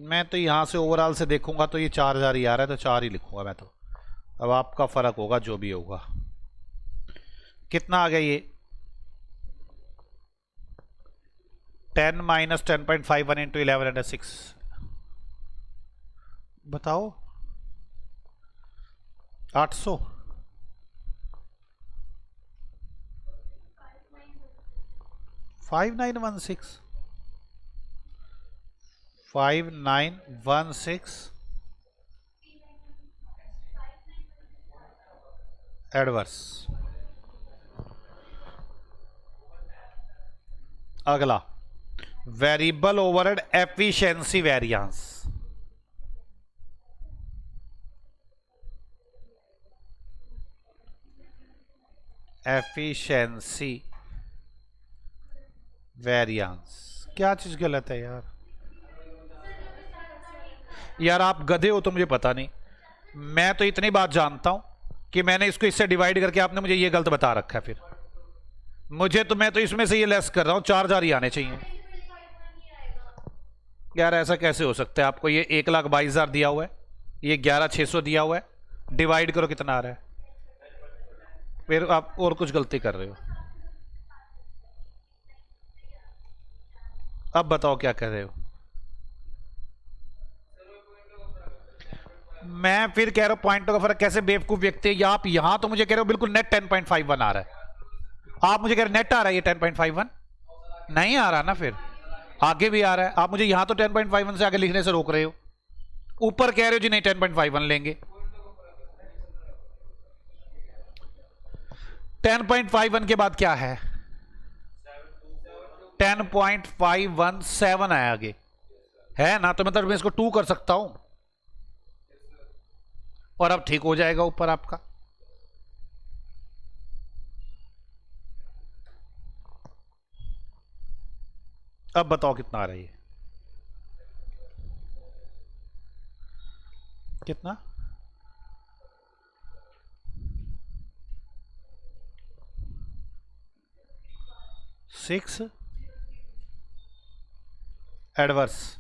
मैं तो यहां से ओवरऑल से देखूंगा तो ये 4,000 ही आ रहा है, तो 4 ही लिखूंगा मैं तो। अब आपका फर्क होगा जो भी होगा। कितना आ गया ये? 10 माइनस 10.51 इंटू 1106, बताओ 800। 5916, 5916 एडवर्स। अगला variable overhead efficiency variance. Efficiency variance क्या चीज गलत है यार? यार आप गधे हो तो मुझे पता नहीं, मैं तो इतनी बात जानता हूं कि मैंने इसको इससे डिवाइड करके आपने मुझे ये गलत बता रखा है। फिर मुझे तो, मैं तो इसमें से ये लेस कर रहा हूं, 4,000 ही आने चाहिए। यार ऐसा कैसे हो सकता है? आपको ये 1,22,000 दिया हुआ है, ये 11,600 दिया हुआ है, डिवाइड करो कितना आ रहा है। फिर आप और कुछ गलती कर रहे हो। अब बताओ क्या कर रहे हो? मैं फिर कह रहा हूं पॉइंटों का फर्क कैसे बेवकूफ व्यक्ति है। आप यहां तो मुझे कह रहे हो बिल्कुल नेट 10.51 आ रहा है, आप मुझे कह रहे नेट आ रहा है ये 10.51 नहीं आ रहा ना, फिर आगे भी आ रहा है। आप मुझे यहां तो 10.51 से आगे लिखने से रोक रहे हो, ऊपर कह रहे हो जी नहीं 10.51 लेंगे। 10.51 के बाद क्या है? 10.517 है आगे, है ना? तो मतलब मैं इसको 2 कर सकता हूं और अब ठीक हो जाएगा ऊपर आपका। अब बताओ कितना आ रहा है? कितना? 6 एडवर्स।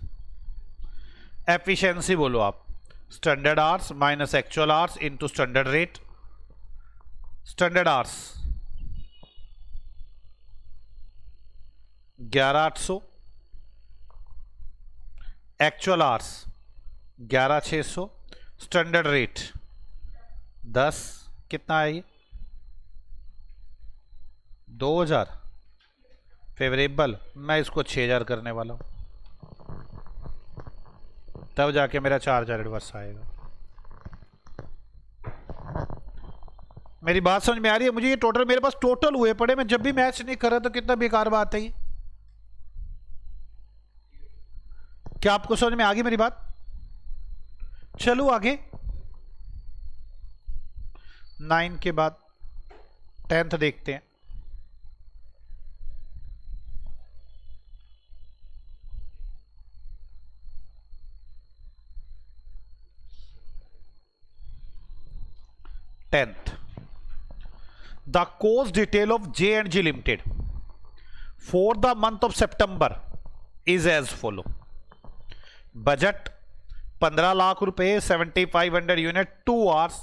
एफिशिएंसी बोलो आप, standard hours minus actual hours into standard rate. Standard hours 11,800, actual hours 11,600, standard rate 10, कितना है ये? 2,000। फेवरेबल मैं इसको 6,000 करने वाला हूं, तब जाके मेरा 4,000 एडवर्स आएगा। मेरी बात समझ में आ रही है? मुझे ये टोटल, मेरे पास टोटल हुए पड़े, मैं जब भी मैच नहीं कर रहा तो कितना बेकार बात है ये। क्या आपको समझ में आ गई मेरी बात? चलो आगे, 9 के बाद 10th देखते हैं। The course detail of J&J Limited for the month of September is as follow. Budget 15 lakh रुपए, 7500 यूनिट, 2 आवर्स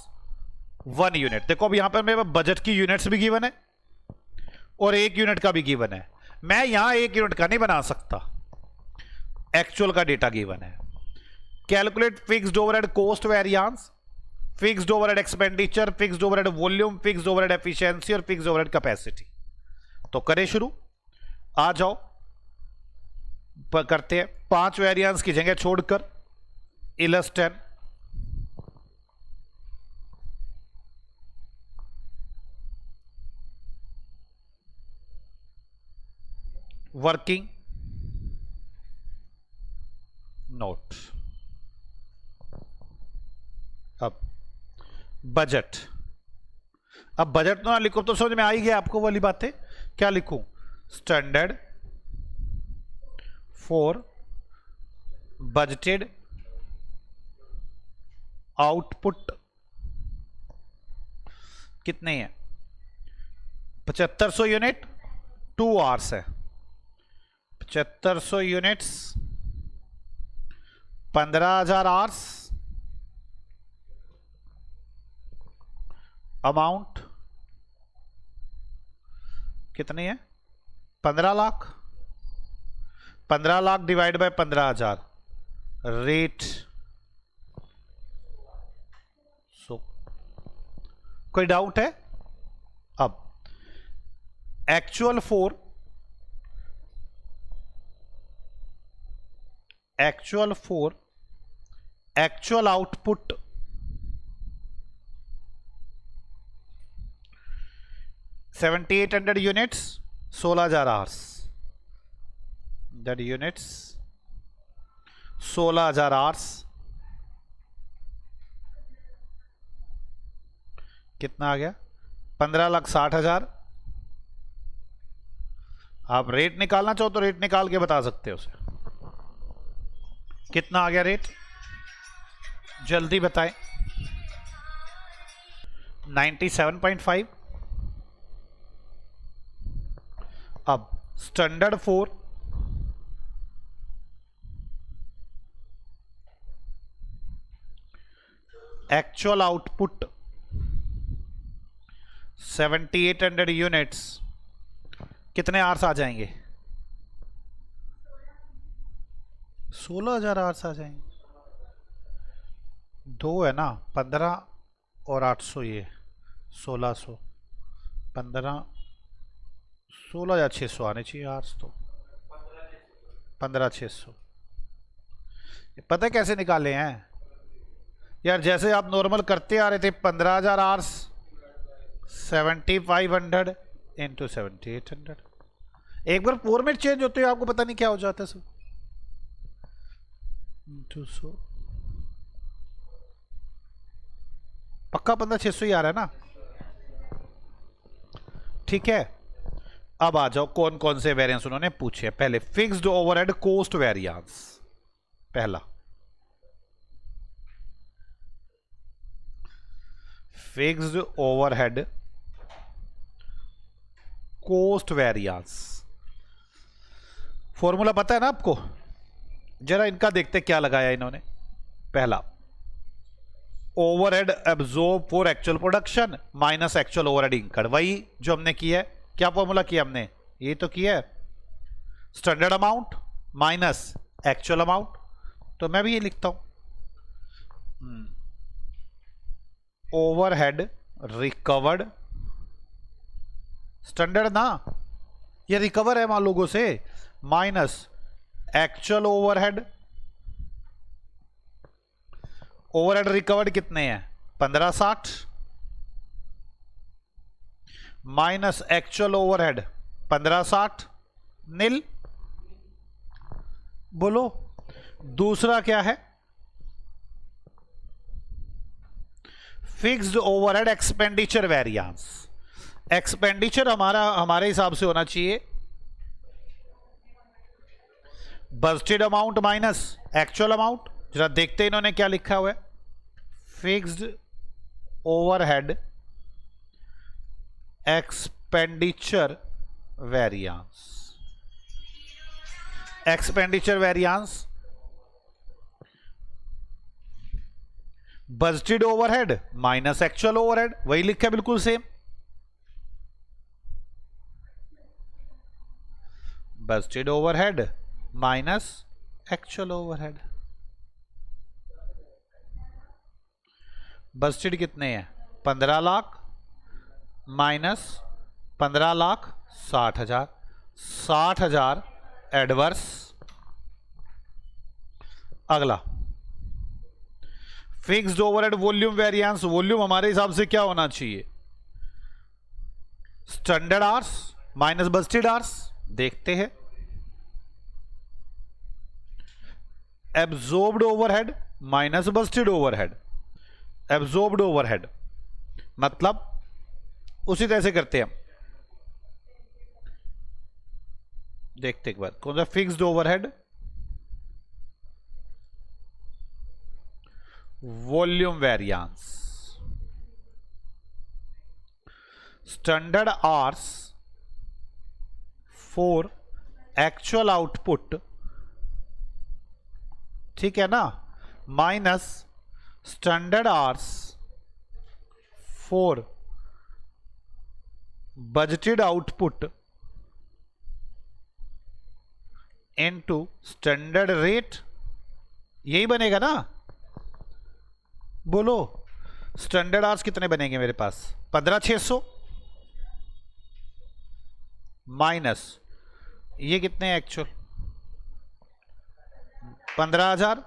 1 यूनिट। देखो अब यहां पर मेरे बजट की यूनिट्स भी गिवन है और 1 यूनिट का भी गिवन है। मैं यहां 1 यूनिट का नहीं बना सकता, एक्चुअल का डेटा गिवन है। Calculate fixed overhead cost variance, fixed overhead expenditure, fixed overhead volume, fixed overhead efficiency और फिक्स्ड ओवरहेड कैपेसिटी। तो करें शुरू, आ जाओ करते हैं। 5 वेरिएंस की जगह छोड़कर इलस्ट 10, वर्किंग नोट। अब बजट, अब बजट तो ना लिखो तो समझ में आ ही गया आपको वाली बातें। क्या लिखूं? स्टैंडर्ड फॉर बजटेड आउटपुट कितने हैं? 7500 यूनिट, 2 आवर्स है। 7500 यूनिट्स, 15,000 आवर्स, अमाउंट कितनी है? 15 lakh. 15 lakh divide by 15,000, rate so. कोई डाउट है? अब actual for actual output 7800 units, 16,000 hours. That units 16,000 hours कितना आ गया? 15,60,000। आप रेट निकालना चाहो तो रेट निकाल के बता सकते हो उसे। कितना आ गया रेट? जल्दी बताएं। 97.5। अब standard for actual output 7800 units, कितने आवर्स आ जाएंगे? 16,000 आवर्स आ जाएंगे। 2 है ना, 15 और 800, ये 1600, 15, 16,600 आने चाहिए आवर्स। तो 15,600 पता है कैसे निकाले हैं यार? जैसे आप नॉर्मल करते आ रहे थे, 15,000 आवर्स 7500 इंटू 7800। एक बार फॉर्मेट चेंज होते हैं आपको पता नहीं क्या हो जाता है सब। इंटू 100, पक्का 15,600 ही आ रहा है ना? ठीक है। अब आ जाओ कौन कौन से वेरिएंस उन्होंने पूछे। पहले फिक्स्ड ओवरहेड कॉस्ट वेरिएंस, पहला fixed overhead cost variance. Formula पता है ना आपको? जरा इनका देखते क्या लगाया इन्होंने। पहला, overhead absorb for actual production minus actual overhead incurred, वही जो हमने किया है। क्या फॉर्मूला किया हमने? ये तो किया है, standard amount minus actual amount. तो मैं भी ये लिखता हूं, ओवरहेड रिकवर्ड, स्टैंडर्ड ना, ये रिकवर है मान लोगों से, minus actual overhead. Overhead recovered कितने हैं? 1560 माइनस एक्चुअल ओवरहेड 1560 नील। बोलो दूसरा क्या है, fixed overhead expenditure variance. Expenditure हमारे हिसाब से होना चाहिए budgeted amount minus actual amount. जरा देखते हैं इन्होंने क्या लिखा हुआ है, fixed overhead expenditure variance. Expenditure variance budgeted overhead minus actual overhead, वही लिखा है बिल्कुल same. Budgeted overhead minus actual overhead. Budgeted कितने हैं, 15 लाख माइनस 15,60,000, 60,000 एडवर्स। अगला fixed overhead volume variance. Volume हमारे हिसाब से क्या होना चाहिए, standard hours minus budgeted hours. देखते हैं, absorbed overhead minus budgeted overhead. Absorbed overhead मतलब उसी तरह से करते हैं हम, देखते एक बार कौन सा, fixed overhead volume variance. Standard hours for actual output, ठीक है ना, minus standard hours for budgeted output into standard rate. यही बनेगा ना, बोलो स्टैंडर्ड आवर्स कितने बनेंगे मेरे पास, 15,600 माइनस ये कितने एक्चुअल 15,000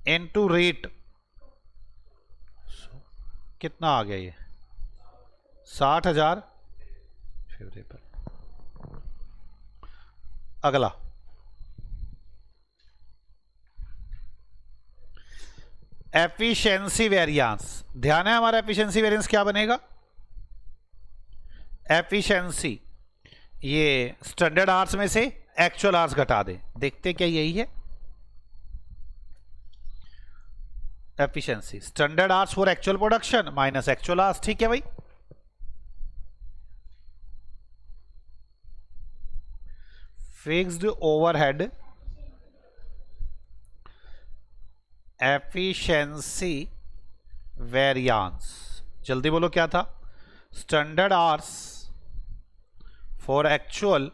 इनटू रेट कितना आ गया, ये 60,000 फेवरेबल। अगला एफिशिएंसी वेरिएंस। ध्यान है हमारा एफिशिएंसी वेरिएंस क्या बनेगा, एफिशिएंसी ये स्टैंडर्ड आवर्स में से एक्चुअल आवर्स घटा दें। देखते क्या यही है efficiency, standard hours for actual production minus actual hours. ठीक है भाई, फिक्स्ड ओवरहेड एफिशिएंसी वेरिएंस, जल्दी बोलो क्या था, standard hours for actual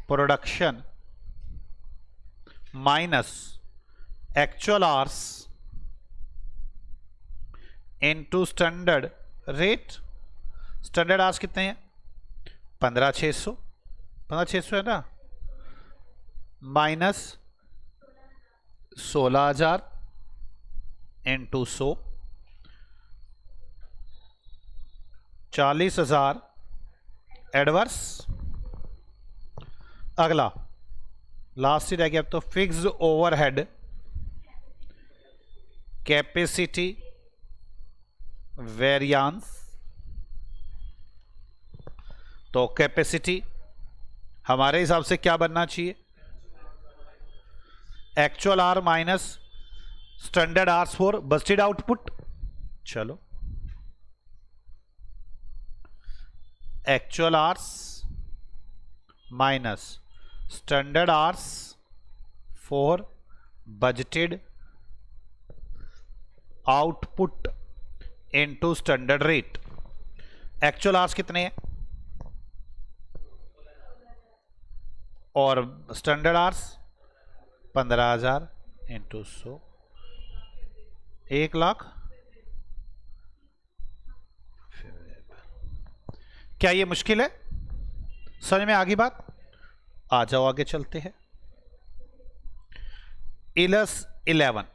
production minus actual hours into standard rate. Standard hours कितने हैं, 15,600, 15,600 है ना, माइनस 16,000 इनटू 100, 40,000 एडवर्स। अगला लास्ट ही रह गया, अब तो फिक्स्ड ओवरहेड कैपेसिटी वेरिएंस। तो कैपेसिटी हमारे हिसाब से क्या बनना चाहिए, actual R minus standard hours for budgeted output. चलो actual hours minus standard hours for budgeted output into standard rate. Actual hours कितने हैं और स्टैंडर्ड आवर्स 15,000 इंटू 100, 1,00,000। क्या ये मुश्किल है, समझ में आ गई बात, आ जाओ आगे चलते हैं। इलस 11